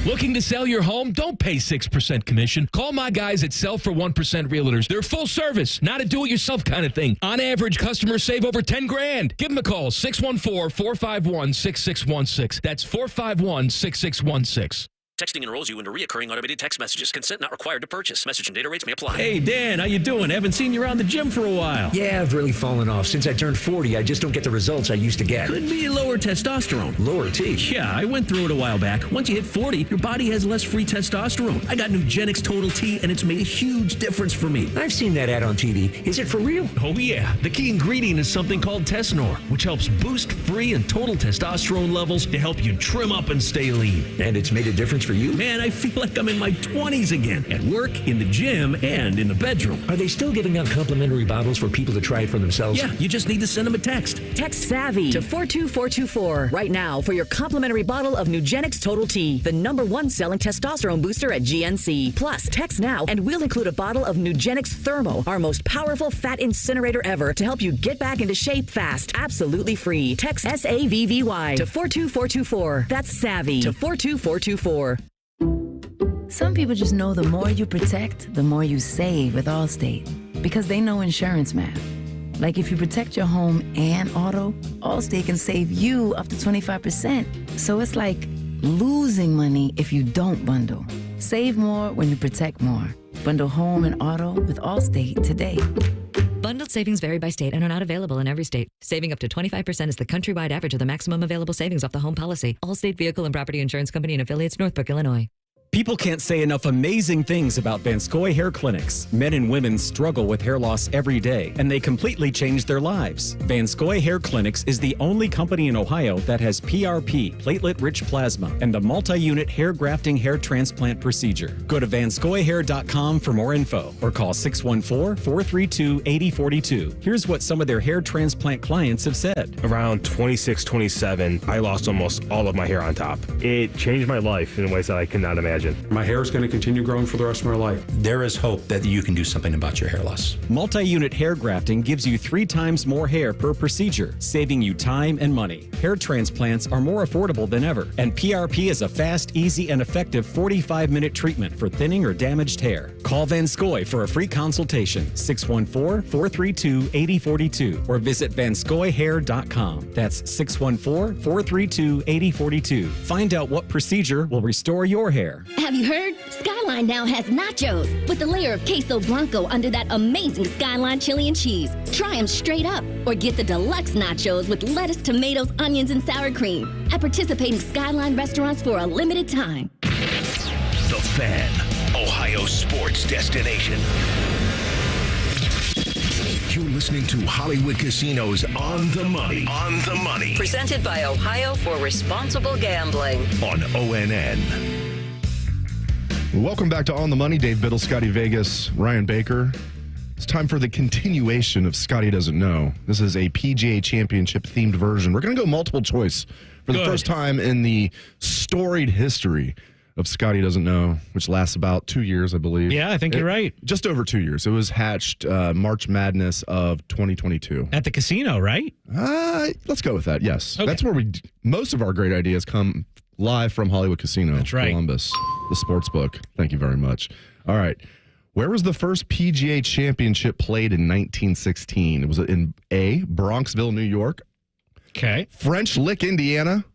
[SPEAKER 15] Looking to sell your home? Don't pay 6% commission. Call my guys at Sell for 1% Realtors. They're full service, not a do-it-yourself kind of thing. On average, customers save over $10,000. Give them a call, 614-451-6616. That's 451-6616.
[SPEAKER 5] Texting enrolls you into reoccurring automated text messages. Consent not required to purchase. Message and data rates may apply.
[SPEAKER 6] Hey, Dan, how you doing? Haven't seen you around the gym for a while.
[SPEAKER 7] Yeah, I've really fallen off. Since I turned 40, I just don't get the results I used to get.
[SPEAKER 6] Could be lower testosterone.
[SPEAKER 7] Lower T?
[SPEAKER 6] Yeah, I went through it a while back. Once you hit 40, your body has less free testosterone. I got Nugenix Total T, and it's made a huge difference for me.
[SPEAKER 7] I've seen that ad on TV. Is it for real?
[SPEAKER 6] Oh, yeah. The key ingredient is something called Tesnor, which helps boost free and total testosterone levels to help you trim up and stay lean.
[SPEAKER 7] And it's made a difference for you?
[SPEAKER 6] Man, I feel like I'm in my 20s again. At work, in the gym, and in the bedroom.
[SPEAKER 7] Are they still giving out complimentary bottles for people to try it for themselves?
[SPEAKER 6] Yeah, you just need to send them a text.
[SPEAKER 8] Text SAVVY to 42424 right now for your complimentary bottle of Nugenix Total T, the #1 selling testosterone booster at GNC. Plus, text now and we'll include a bottle of Nugenix Thermo, our most powerful fat incinerator ever, to help you get back into shape fast. Absolutely free. Text SAVVY to 42424. That's SAVVY to 42424.
[SPEAKER 11] Some people just know the more you protect, the more you save with Allstate, because they know insurance math. Like if you protect your home and auto, Allstate can save you up to 25%. So it's like losing money if you don't bundle. Save more when you protect more. Bundle home and auto with Allstate today.
[SPEAKER 26] Bundled savings vary by state and are not available in every state. Saving up to 25% is the countrywide average of the maximum available savings off the home policy. Allstate Vehicle and Property Insurance Company and affiliates, Northbrook, Illinois.
[SPEAKER 9] People can't say enough amazing things about Vanscoy Hair Clinics. Men and women struggle with hair loss every day, and they completely change their lives. Vanscoy Hair Clinics is the only company in Ohio that has PRP, platelet-rich plasma, and the multi-unit hair grafting hair transplant procedure. Go to vanscoyhair.com for more info, or call 614-432-8042. Here's what some of their hair transplant clients have said.
[SPEAKER 27] Around 26, 27, I lost almost all of my hair on top. It changed my life in ways that I cannot imagine.
[SPEAKER 12] My hair is going to continue growing for the rest of my life.
[SPEAKER 22] There is hope that you can do something about your hair loss.
[SPEAKER 9] Multi-unit hair grafting gives you 3 times more hair per procedure, saving you time and money. Hair transplants are more affordable than ever, and PRP is a fast, easy, and effective 45-minute treatment for thinning or damaged hair. Call Vanscoy for a free consultation, 614-432-8042, or visit vanscoyhair.com. That's 614-432-8042. Find out what procedure will restore your hair.
[SPEAKER 28] Have you heard? Skyline now has nachos with a layer of queso blanco under that amazing Skyline chili and cheese. Try them straight up or get the deluxe nachos with lettuce, tomatoes, onions, and sour cream at participating Skyline restaurants for a limited time.
[SPEAKER 4] The Fan, Ohio sports destination. You're listening to Hollywood Casinos On the Money. On the Money.
[SPEAKER 14] Presented by Ohio for Responsible Gambling.
[SPEAKER 4] On ONN.
[SPEAKER 2] Welcome back to On the Money. Dave Biddle, Scotty Vegas, Ryan Baker. It's time for the continuation of Scotty Doesn't Know. This is a PGA Championship themed version. We're going to go multiple choice for the first time in the storied history of Scotty Doesn't Know, which lasts about 2 years, I believe.
[SPEAKER 1] Yeah, I think you're right.
[SPEAKER 2] Just over 2 years. It was hatched March Madness of 2022.
[SPEAKER 1] At the casino, right?
[SPEAKER 2] Let's go with that, yes.
[SPEAKER 1] Okay.
[SPEAKER 2] That's where most of our great ideas come live from Hollywood Casino.
[SPEAKER 1] That's right.
[SPEAKER 2] Columbus, the sports book. Thank you very much. All right. Where was the first PGA Championship played in 1916? Was it in A, Bronxville, New York?
[SPEAKER 1] Okay.
[SPEAKER 2] French Lick, Indiana?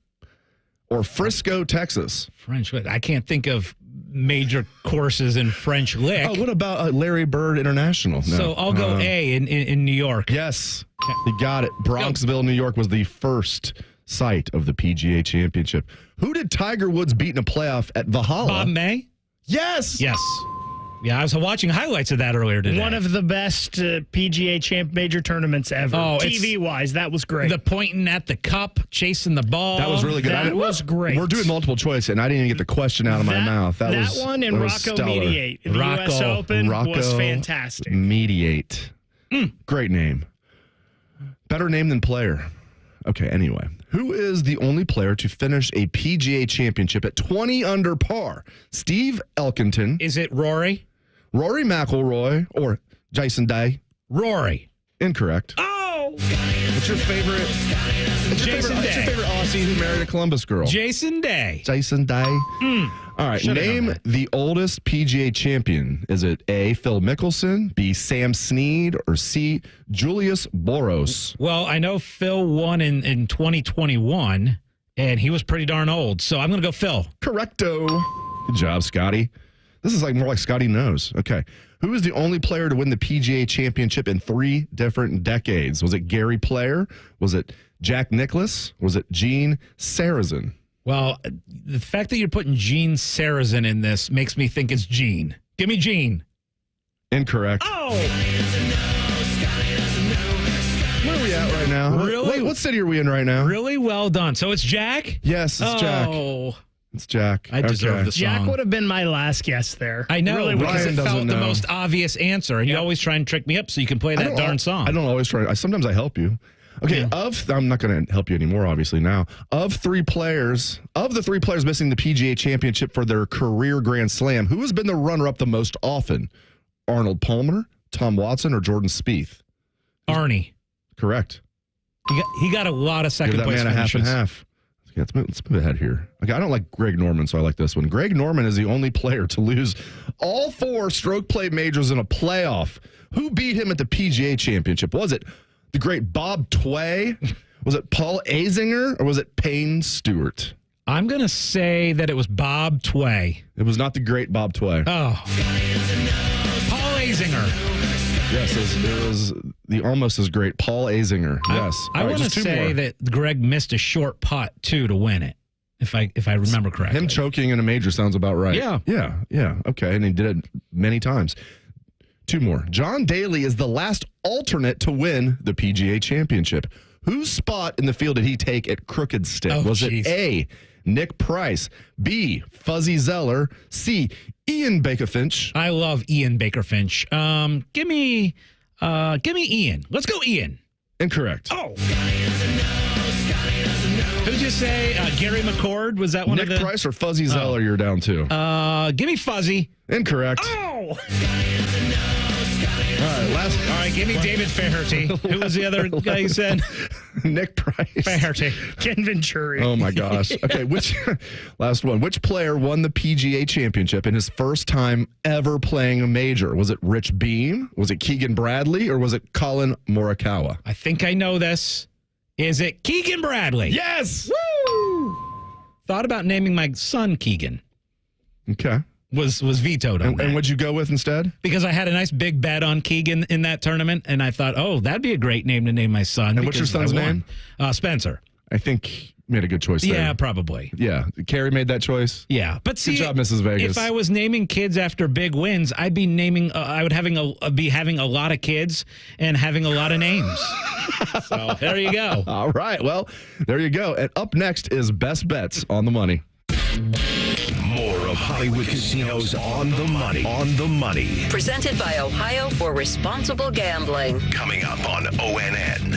[SPEAKER 2] Or Frisco, Texas?
[SPEAKER 1] French Lick. I can't think of major courses in French Lick.
[SPEAKER 2] Oh, what about Larry Bird International? No.
[SPEAKER 1] So I'll go A in New York.
[SPEAKER 2] Yes. You got it. Bronxville, New York was the first site of the PGA Championship. Who did Tiger Woods beat in a playoff at Valhalla?
[SPEAKER 1] Bob May?
[SPEAKER 2] Yes.
[SPEAKER 1] Yes. Yeah, I was watching highlights of that earlier today.
[SPEAKER 3] One of the best PGA major tournaments ever.
[SPEAKER 1] Oh,
[SPEAKER 3] TV-wise, that was great.
[SPEAKER 1] The pointing at the cup, chasing the ball.
[SPEAKER 2] That was really good.
[SPEAKER 3] That was great.
[SPEAKER 2] We're doing multiple choice, and I didn't even get the question out of my mouth. That was
[SPEAKER 3] one and Rocco Mediate in the U.S. Open was fantastic.
[SPEAKER 2] Mediate. Great name. Better name than player. Okay, anyway. Who is the only player to finish a PGA Championship at 20 under par? Steve Elkington.
[SPEAKER 1] Is it Rory?
[SPEAKER 2] Rory McIlroy or Jason Day?
[SPEAKER 1] Rory.
[SPEAKER 2] Incorrect.
[SPEAKER 1] Oh!
[SPEAKER 2] What's your favorite?
[SPEAKER 1] Jason Day.
[SPEAKER 2] What's your favorite Aussie who married a Columbus girl?
[SPEAKER 1] Jason Day.
[SPEAKER 2] Jason Day. All right. Name the oldest PGA champion. Is it A, Phil Mickelson, B, Sam Snead, or C, Julius Boros?
[SPEAKER 1] Well, I know Phil won in 2021, and he was pretty darn old. So I'm going to go Phil.
[SPEAKER 2] Correcto. Good job, Scotty. This is more like Scotty knows. Okay. Who is the only player to win the PGA Championship in 3 different decades? Was it Gary Player? Was it Jack Nicklaus? Was it Gene Sarazen?
[SPEAKER 1] Well, the fact that you're putting Gene Sarazen in this makes me think it's Gene. Give me Gene.
[SPEAKER 2] Incorrect.
[SPEAKER 1] Oh!
[SPEAKER 2] Where are we at right now?
[SPEAKER 1] Really?
[SPEAKER 2] What city are we in right now?
[SPEAKER 1] Really well done. So it's Jack?
[SPEAKER 2] Yes, it's Jack.
[SPEAKER 1] Oh.
[SPEAKER 2] It's Jack.
[SPEAKER 1] I deserve the song.
[SPEAKER 3] Jack would have been my last guess there.
[SPEAKER 1] I know,
[SPEAKER 3] really,
[SPEAKER 1] because
[SPEAKER 2] Ryan
[SPEAKER 1] it felt
[SPEAKER 2] doesn't
[SPEAKER 1] the
[SPEAKER 2] know.
[SPEAKER 1] most obvious answer, and you always try and trick me up so you can play that darn song.
[SPEAKER 2] I don't always try. Sometimes I help you. Okay, I'm not going to help you anymore, obviously, now. Of the 3 players missing the PGA Championship for their career Grand Slam, who has been the runner-up the most often? Arnold Palmer, Tom Watson, or Jordan Spieth?
[SPEAKER 1] Arnie.
[SPEAKER 2] Correct.
[SPEAKER 1] He got a lot of second
[SPEAKER 2] Give that
[SPEAKER 1] place
[SPEAKER 2] man a half
[SPEAKER 1] finishes.
[SPEAKER 2] and half. Okay, let's move ahead here. Okay, I don't like Greg Norman, so I like this one. Greg Norman is the only player to lose all 4 stroke play majors in a playoff. Who beat him at the PGA Championship? Was it the great Bob Tway? Was it Paul Azinger? Or was it Payne Stewart?
[SPEAKER 1] I'm going to say that it was Bob Tway.
[SPEAKER 2] It was not the great Bob Tway.
[SPEAKER 1] Oh. Paul Azinger.
[SPEAKER 2] Yes, it was the almost as great Paul Azinger. Yes.
[SPEAKER 1] I want to say that Greg missed a short putt, too, to win it, if I remember correctly.
[SPEAKER 2] Him choking in a major sounds about right.
[SPEAKER 1] Yeah.
[SPEAKER 2] Yeah. Okay, and he did it many times. 2 more. John Daly is the last alternate to win the PGA Championship. Whose spot in the field did he take at Crooked Stick? Was it A, Nick Price, B, Fuzzy Zeller, C, Ian Baker-Finch?
[SPEAKER 1] I love Ian Baker-Finch. Give me Ian. Let's go Ian.
[SPEAKER 2] Incorrect.
[SPEAKER 1] Oh. Who'd you say? Gary McCord? Was that one
[SPEAKER 2] Nick
[SPEAKER 1] of the...
[SPEAKER 2] Price or Fuzzy Zeller you're down to?
[SPEAKER 1] Give me Fuzzy.
[SPEAKER 2] Incorrect.
[SPEAKER 1] Oh.
[SPEAKER 2] All
[SPEAKER 1] right, give me David Faherty. Who was the other guy you said?
[SPEAKER 2] Nick Price.
[SPEAKER 1] Faherty.
[SPEAKER 3] Ken Venturi.
[SPEAKER 2] Oh, my gosh. Okay, last one. Which player won the PGA Championship in his first time ever playing a major? Was it Rich Beam? Was it Keegan Bradley? Or was it Colin Morikawa?
[SPEAKER 1] I think I know this. Is it Keegan Bradley?
[SPEAKER 2] Yes!
[SPEAKER 1] Woo! Thought about naming my son Keegan.
[SPEAKER 2] Okay.
[SPEAKER 1] Was vetoed on that.
[SPEAKER 2] And what'd you go with instead?
[SPEAKER 1] Because I had a nice big bet on Keegan in that tournament, and I thought, that'd be a great name to name my son.
[SPEAKER 2] And what's your son's name?
[SPEAKER 1] Spencer.
[SPEAKER 2] I think you made a good choice there.
[SPEAKER 1] Yeah, probably.
[SPEAKER 2] Yeah. Carrie made that choice?
[SPEAKER 1] Yeah. But see,
[SPEAKER 2] good job, Mrs. Vegas.
[SPEAKER 1] If I was naming kids after big wins, I'd be naming, I would be having a lot of kids and having a lot of names. So there you go.
[SPEAKER 2] All right. Well, there you go. And up next is Best Bets on the Money.
[SPEAKER 4] More of Hollywood Casinos on the money. On the money.
[SPEAKER 14] Presented by Ohio for Responsible Gambling.
[SPEAKER 4] Coming up on ONN.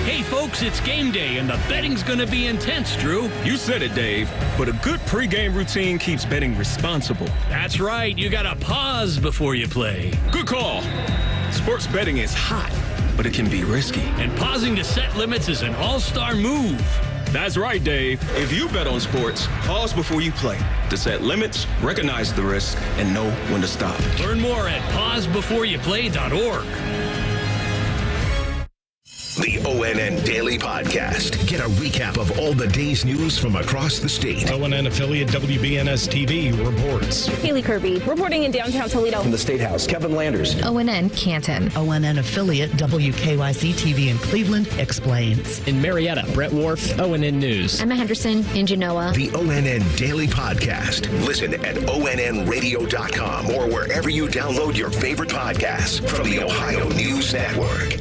[SPEAKER 10] Hey, folks, it's game day, and the betting's going to be intense, Drew.
[SPEAKER 13] You said it, Dave. But a good pregame routine keeps betting responsible.
[SPEAKER 10] That's right. You got to pause before you play.
[SPEAKER 13] Good call. Sports betting is hot, but it can be risky.
[SPEAKER 10] And pausing to set limits is an all-star move.
[SPEAKER 13] That's right, Dave. If you bet on sports, pause before you play to set limits, recognize the risk, and know when to stop.
[SPEAKER 10] Learn more at pausebeforeyouplay.org.
[SPEAKER 4] The ONN Daily Podcast. Get a recap of all the day's news from across the state.
[SPEAKER 16] ONN affiliate WBNS TV reports.
[SPEAKER 17] Haley Kirby reporting in downtown Toledo.
[SPEAKER 18] From the State House, Kevin Landers.
[SPEAKER 19] ONN Canton. ONN affiliate WKYC TV in Cleveland explains.
[SPEAKER 18] In Marietta, Brett Wharf, ONN News.
[SPEAKER 17] Emma Henderson in Genoa.
[SPEAKER 4] The ONN Daily Podcast. Listen at ONNradio.com or wherever you download your favorite podcasts from the Ohio News Network.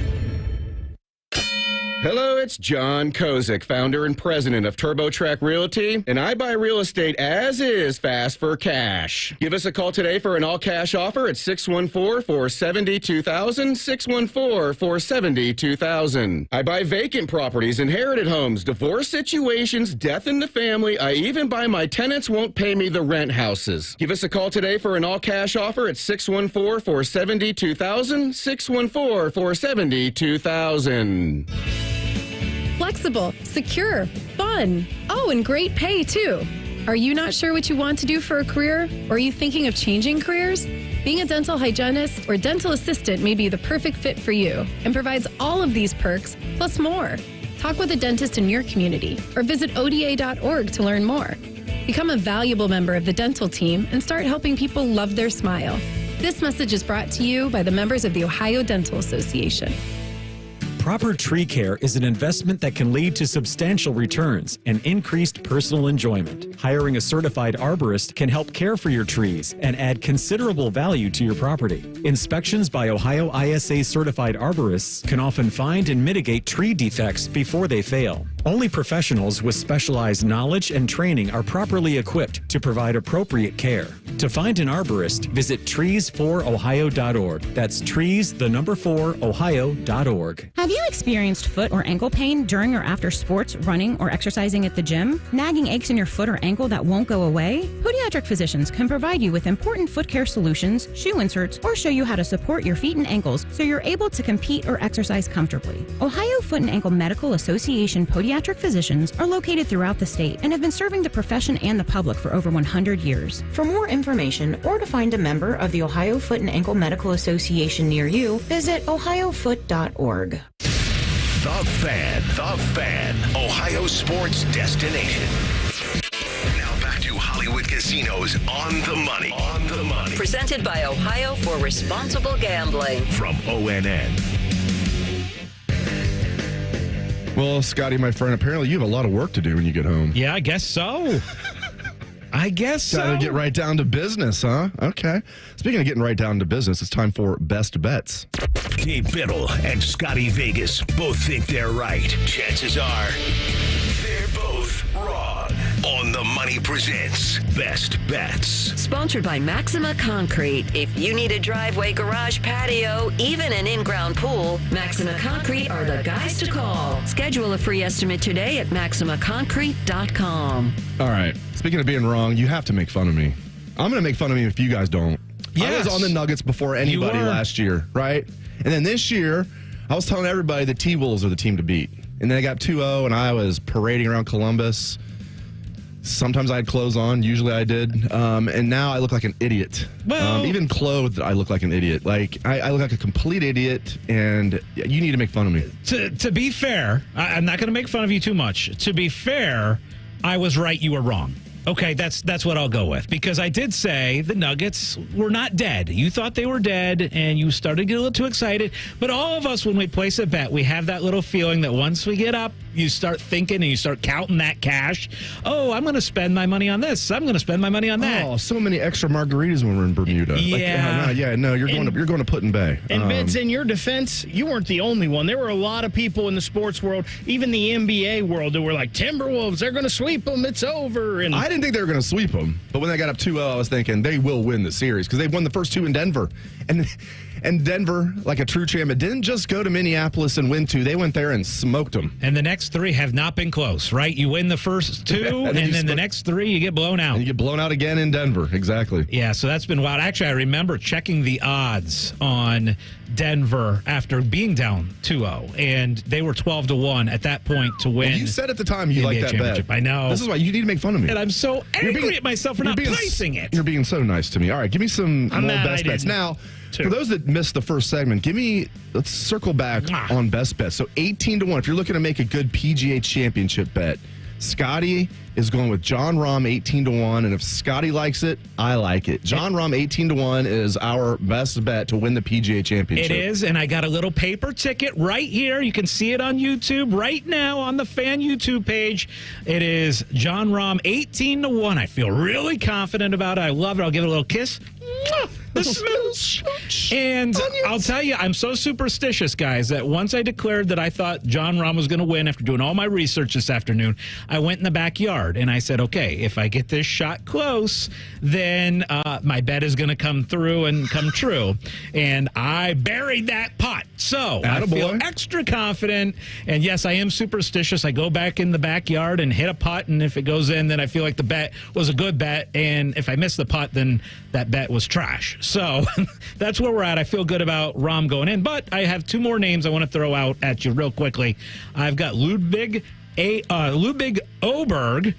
[SPEAKER 20] Hello, it's John Kozik, founder and president of TurboTrack Realty, and I buy real estate as is fast for cash. Give us a call today for an all-cash offer at 614-470-2000, 614-470-2000. I buy vacant properties, inherited homes, divorce situations, death in the family. I even buy my tenants won't pay me the rent houses. Give us a call today for an all-cash offer at 614-470-2000, 614-470-2000.
[SPEAKER 21] Flexible, secure, fun. Oh, and great pay, too. Are you not sure what you want to do for a career? Or are you thinking of changing careers? Being a dental hygienist or dental assistant may be the perfect fit for you and provides all of these perks, plus more. Talk with a dentist in your community or visit ODA.org to learn more. Become a valuable member of the dental team and start helping people love their smile. This message is brought to you by the members of the Ohio Dental Association.
[SPEAKER 9] Proper tree care is an investment that can lead to substantial returns and increased personal enjoyment. Hiring a certified arborist can help care for your trees and add considerable value to your property. Inspections by Ohio ISA certified arborists can often find and mitigate tree defects before they fail. Only professionals with specialized knowledge and training are properly equipped to provide appropriate care. To find an arborist, visit trees4ohio.org. That's trees4ohio.org.
[SPEAKER 29] Have you experienced foot or ankle pain during or after sports, running, or exercising at the gym? Nagging aches in your foot or ankle that won't go away? Podiatric physicians can provide you with important foot care solutions, shoe inserts, or show you how to support your feet and ankles so you're able to compete or exercise comfortably. Ohio Foot and Ankle Medical Association podiatric physicians are located throughout the state and have been serving the profession and the public for over 100 years. For more information or to find a member of the Ohio Foot and Ankle Medical Association near you, visit ohiofoot.org.
[SPEAKER 4] The Fan, Ohio sports destination. Now back to Hollywood Casinos on the money. On the money.
[SPEAKER 14] Presented by Ohio for Responsible Gambling.
[SPEAKER 4] From ONN.
[SPEAKER 2] Well, Scotty, my friend, apparently you have a lot of work to do when you get home.
[SPEAKER 1] Yeah, I guess so.
[SPEAKER 2] Gotta get right down to business, huh? Okay. Speaking of getting right down to business, it's time for Best Bets.
[SPEAKER 4] Gabe Biddle and Scotty Vegas both think they're right. Chances are they're both wrong. On the Money presents Best Bets.
[SPEAKER 14] Sponsored by Maxima Concrete. If you need a driveway, garage, patio, even an in-ground pool, Maxima Concrete are the guys to call. Schedule a free estimate today at MaximaConcrete.com.
[SPEAKER 2] All right. Speaking of being wrong, you have to make fun of me. I'm going to make fun of me if you guys don't.
[SPEAKER 1] Yes.
[SPEAKER 2] I was on the Nuggets before anybody last year, right? And then this year, I was telling everybody the T-Wolves are the team to beat. And then I got 2-0, and I was parading around Columbus. Sometimes I had clothes on. Usually I did. And now I look like an idiot.
[SPEAKER 1] Well,
[SPEAKER 2] even clothed, I look like an idiot. Like, I look like a complete idiot, and you need to make fun of me.
[SPEAKER 1] To be fair, I'm not going to make fun of you too much. To be fair, I was right, you were wrong. Okay, that's what I'll go with, because I did say the Nuggets were not dead. You thought they were dead, and you started to get a little too excited. But all of us, when we place a bet, we have that little feeling that once we get up, you start thinking and you start counting that cash. Oh, I'm going to spend my money on this. I'm going to spend my money on that.
[SPEAKER 2] Oh, so many extra margaritas when we're in Bermuda.
[SPEAKER 1] Yeah.
[SPEAKER 2] You're going to Put-in-Bay.
[SPEAKER 3] And Bids, in your defense, you weren't the only one. There were a lot of people in the sports world, even the NBA world, that were like, Timberwolves, they're going to sweep them. It's over. And
[SPEAKER 2] I didn't didn't think they were going to sweep them, but when they got up 2-0, I was thinking they will win the series because they won the first two in Denver. And Denver, like a true champ, didn't just go to Minneapolis and win 2. They went there and smoked them.
[SPEAKER 1] And the next 3 have not been close, right? You win the first 2, and then the next 3, you get blown out.
[SPEAKER 2] And you get blown out again in Denver. Exactly.
[SPEAKER 1] Yeah, so that's been wild. Actually, I remember checking the odds on Denver after being down 2-0, and they were 12-1 at that point to win.
[SPEAKER 2] Well, you said at the time you liked that bet.
[SPEAKER 1] I know.
[SPEAKER 2] This is why you need to make fun of me.
[SPEAKER 1] And I'm so angry at myself for not placing it.
[SPEAKER 2] You're being so nice to me. All right, give me some more best bets. Now, for those that missed the first segment, let's circle back on best bets. So 18-1, if you're looking to make a good PGA Championship bet, Scotty is going with John Rahm 18-1, and if Scotty likes it, I like it. John Rahm 18-1 is our best bet to win the PGA Championship.
[SPEAKER 1] It is, and I got a little paper ticket right here. You can see it on YouTube right now on the fan YouTube page. It is John Rahm 18-1. I feel really confident about it. I love it. I'll give it a little kiss. The smooch. And I'll tell you, I'm so superstitious, guys, that once I declared that I thought John Rahm was going to win after doing all my research this afternoon, I went in the backyard and I said, okay, if I get this shot close, then my bet is going to come through and come true. And I buried that putt. So I feel extra confident. And yes, I am superstitious. I go back in the backyard and hit a putt. And if it goes in, then I feel like the bet was a good bet. And if I miss the putt, then that bet was trash. So that's where we're at. I feel good about Rahm going in. But I have 2 more names I want to throw out at you real quickly. I've got Ludwig Oberg,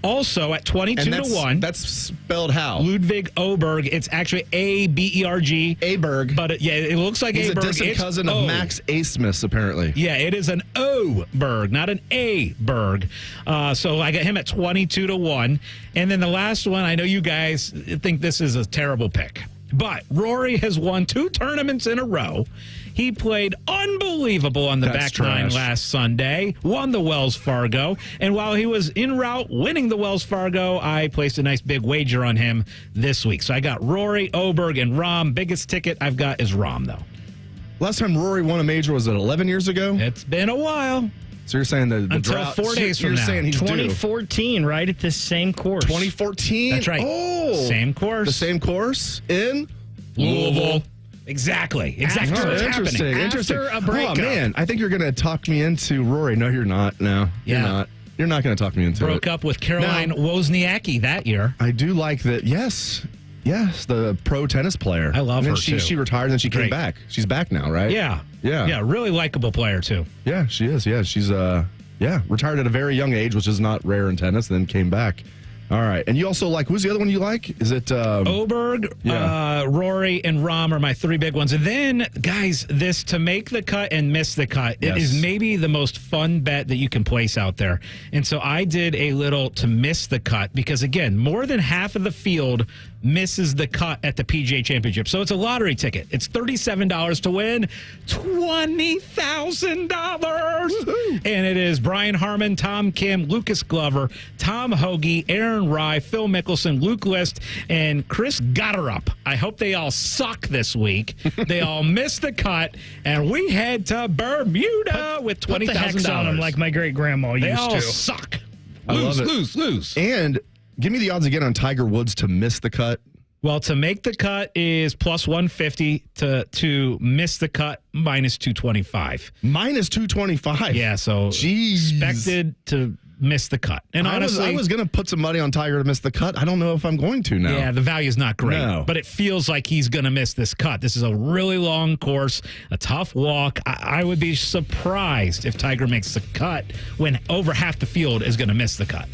[SPEAKER 1] also at 22-1.
[SPEAKER 2] That's spelled how?
[SPEAKER 1] Ludwig Oberg. It's actually A-B-E-R-G.
[SPEAKER 2] Aberg.
[SPEAKER 1] But it looks like
[SPEAKER 2] He's
[SPEAKER 1] Aberg.
[SPEAKER 2] He's a distant cousin of Max Asmus, apparently.
[SPEAKER 1] Yeah, it is an O-Berg, not an A-Berg. So I got him at 22-1. And then the last one, I know you guys think this is a terrible pick. But Rory has won 2 tournaments in a row. He played unbelievable on the back nine last Sunday, won the Wells Fargo. And while he was en route winning the Wells Fargo, I placed a nice big wager on him this week. So I got Rory, Oberg, and Rahm. Biggest ticket I've got is Rahm, though.
[SPEAKER 2] Last time Rory won a major, was it 11 years ago?
[SPEAKER 1] It's been a while.
[SPEAKER 2] So you're saying the
[SPEAKER 1] until
[SPEAKER 2] drought,
[SPEAKER 1] 4 days from
[SPEAKER 2] you're
[SPEAKER 1] now.
[SPEAKER 2] saying he's
[SPEAKER 3] 2014, right at this same course.
[SPEAKER 2] 2014?
[SPEAKER 1] That's right.
[SPEAKER 2] Oh.
[SPEAKER 1] Same course.
[SPEAKER 2] The same course in
[SPEAKER 1] Louisville. Exactly. What's
[SPEAKER 2] interesting.
[SPEAKER 1] happening.
[SPEAKER 3] After a breakup.
[SPEAKER 2] Oh, man. I think you're going to talk me into Rory. No, you're not. No, you're not. You're not going to talk me into it.
[SPEAKER 1] Broke up with Caroline Wozniacki that year.
[SPEAKER 2] I do like that. Yes, the pro tennis player.
[SPEAKER 1] I love her, too.
[SPEAKER 2] She retired and then she came back. She's back now, right?
[SPEAKER 1] Yeah.
[SPEAKER 2] Yeah,
[SPEAKER 1] really likable player, too.
[SPEAKER 2] Yeah, she is. Yeah, she's retired at a very young age, which is not rare in tennis, then came back. All right. And you also like, who's the other one you like? Is it
[SPEAKER 1] Oberg, Rory, and Rahm are my 3 big ones. And then, guys, this to make the cut and miss the cut it is maybe the most fun bet that you can place out there. And so I did a little to miss the cut because, again, more than half of the field misses the cut at the PGA Championship. So it's a lottery ticket. It's $37 to win $20,000. And it is Brian Harmon, Tom Kim, Lucas Glover, Tom Hoagie, Aaron Rye, Phil Mickelson, Luke List, and Chris Gotterup. I hope they all suck this week. They all missed the cut, and we head to Bermuda with $20,000.
[SPEAKER 3] Put the hex on them like my great-grandma used to.
[SPEAKER 1] They all suck.
[SPEAKER 2] I love it.
[SPEAKER 1] Lose.
[SPEAKER 2] And give me the odds again on Tiger Woods to miss the cut.
[SPEAKER 1] Well, to make the cut is plus 150. To miss the cut, minus 225.
[SPEAKER 2] Minus 225?
[SPEAKER 1] Yeah, so expected to miss the cut. And honestly,
[SPEAKER 2] I was going to put some money on Tiger to miss the cut. I don't know if I'm going to now.
[SPEAKER 1] Yeah, the value's not great, but it feels like he's going to miss this cut. This is a really long course, a tough walk. I would be surprised if Tiger makes the cut when over half the field is going to miss the cut.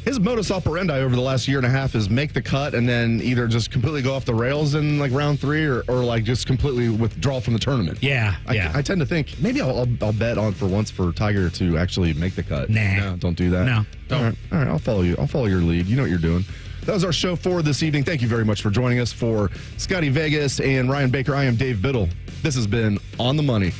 [SPEAKER 2] His modus operandi over the last year and a half is make the cut and then either just completely go off the rails in like round 3 or like just completely withdraw from the tournament.
[SPEAKER 1] Yeah,
[SPEAKER 2] I tend to think maybe I'll bet on for once for Tiger to actually make the cut.
[SPEAKER 1] Nah.
[SPEAKER 2] No, don't do that.
[SPEAKER 1] No.
[SPEAKER 2] All right, I'll follow you. I'll follow your lead. You know what you're doing. That was our show for this evening. Thank you very much for joining us. For Scotty Vegas and Ryan Baker, I am Dave Biddle. This has been On the Money.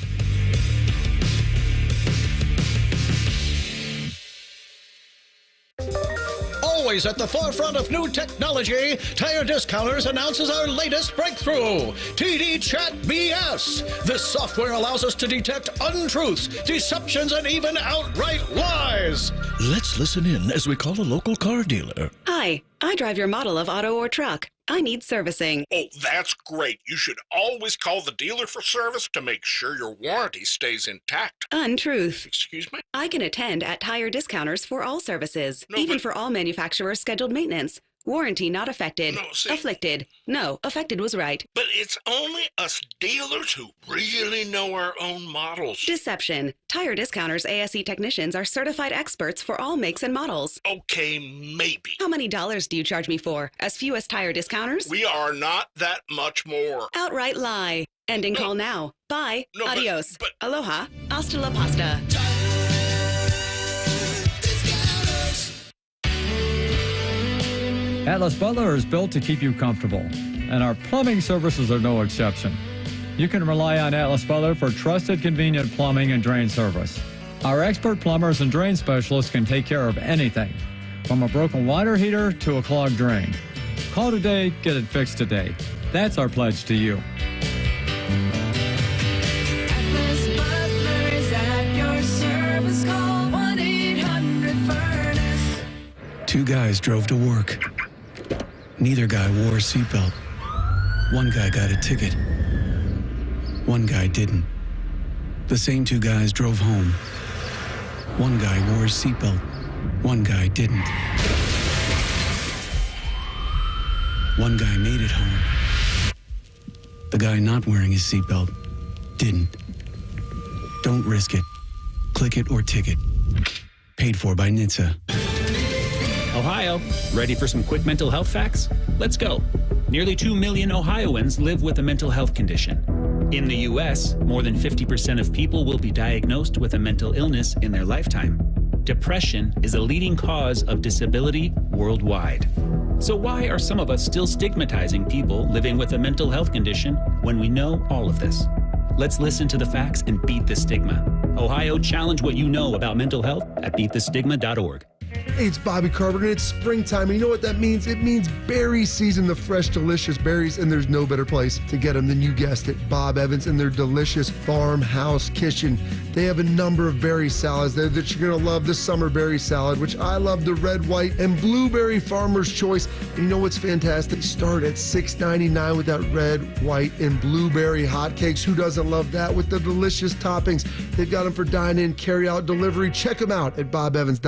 [SPEAKER 5] Always at the forefront of new technology, Tire Discounters announces our latest breakthrough, TD Chat BS. This software allows us to detect untruths, deceptions, and even outright lies. Let's listen in as we call a local car dealer.
[SPEAKER 6] Hi, Hi, I drive your model of auto or truck. I need servicing.
[SPEAKER 7] Oh, that's great. You should always call the dealer for service to make sure your warranty stays intact.
[SPEAKER 6] Untruth.
[SPEAKER 7] Excuse me?
[SPEAKER 6] I can attend at Tire Discounters for all services, even for all manufacturers' scheduled maintenance. Warranty not affected. Afflicted. No, affected was right.
[SPEAKER 7] But it's only us dealers who really know our own models.
[SPEAKER 6] Deception. Tire Discounters ASE technicians are certified experts for all makes and models.
[SPEAKER 7] Okay, maybe.
[SPEAKER 6] How many dollars do you charge me for? As few as Tire Discounters?
[SPEAKER 7] We are not that much more.
[SPEAKER 6] Outright lie. Ending call now. Bye. Adios. Aloha. Hasta la pasta.
[SPEAKER 8] Atlas Butler is built to keep you comfortable, and our plumbing services are no exception. You can rely on Atlas Butler for trusted, convenient plumbing and drain service. Our expert plumbers and drain specialists can take care of anything, from a broken water heater to a clogged drain. Call today, get it fixed today. That's our pledge to you.
[SPEAKER 11] Atlas Butler is at your service. Call 1-800-FURNACE.
[SPEAKER 15] Two guys drove to work. Neither guy wore a seatbelt. One guy got a ticket. One guy didn't. The same two guys drove home. One guy wore a seatbelt. One guy didn't. One guy made it home. The guy not wearing his seatbelt didn't. Don't risk it. Click it or ticket. Paid for by NHTSA.
[SPEAKER 9] Ohio, ready for some quick mental health facts? Let's go. Nearly 2 million Ohioans live with a mental health condition. In the U.S., more than 50% of people will be diagnosed with a mental illness in their lifetime. Depression is a leading cause of disability worldwide. So why are some of us still stigmatizing people living with a mental health condition when we know all of this? Let's listen to the facts and beat the stigma. Ohio, challenge what you know about mental health at beatthestigma.org.
[SPEAKER 23] Hey, it's Bobby Carpenter, and it's springtime, and you know what that means? It means berry season, the fresh, delicious berries, and there's no better place to get them than, you guessed it, Bob Evans and their delicious farmhouse kitchen. They have a number of berry salads there that you're going to love. The summer berry salad, which I love, the red, white, and blueberry farmer's choice. And you know what's fantastic? They start at $6.99 with that red, white, and blueberry hotcakes. Who doesn't love that? With the delicious toppings. They've got them for dine-in, carry-out, delivery. Check them out at bobevans.com.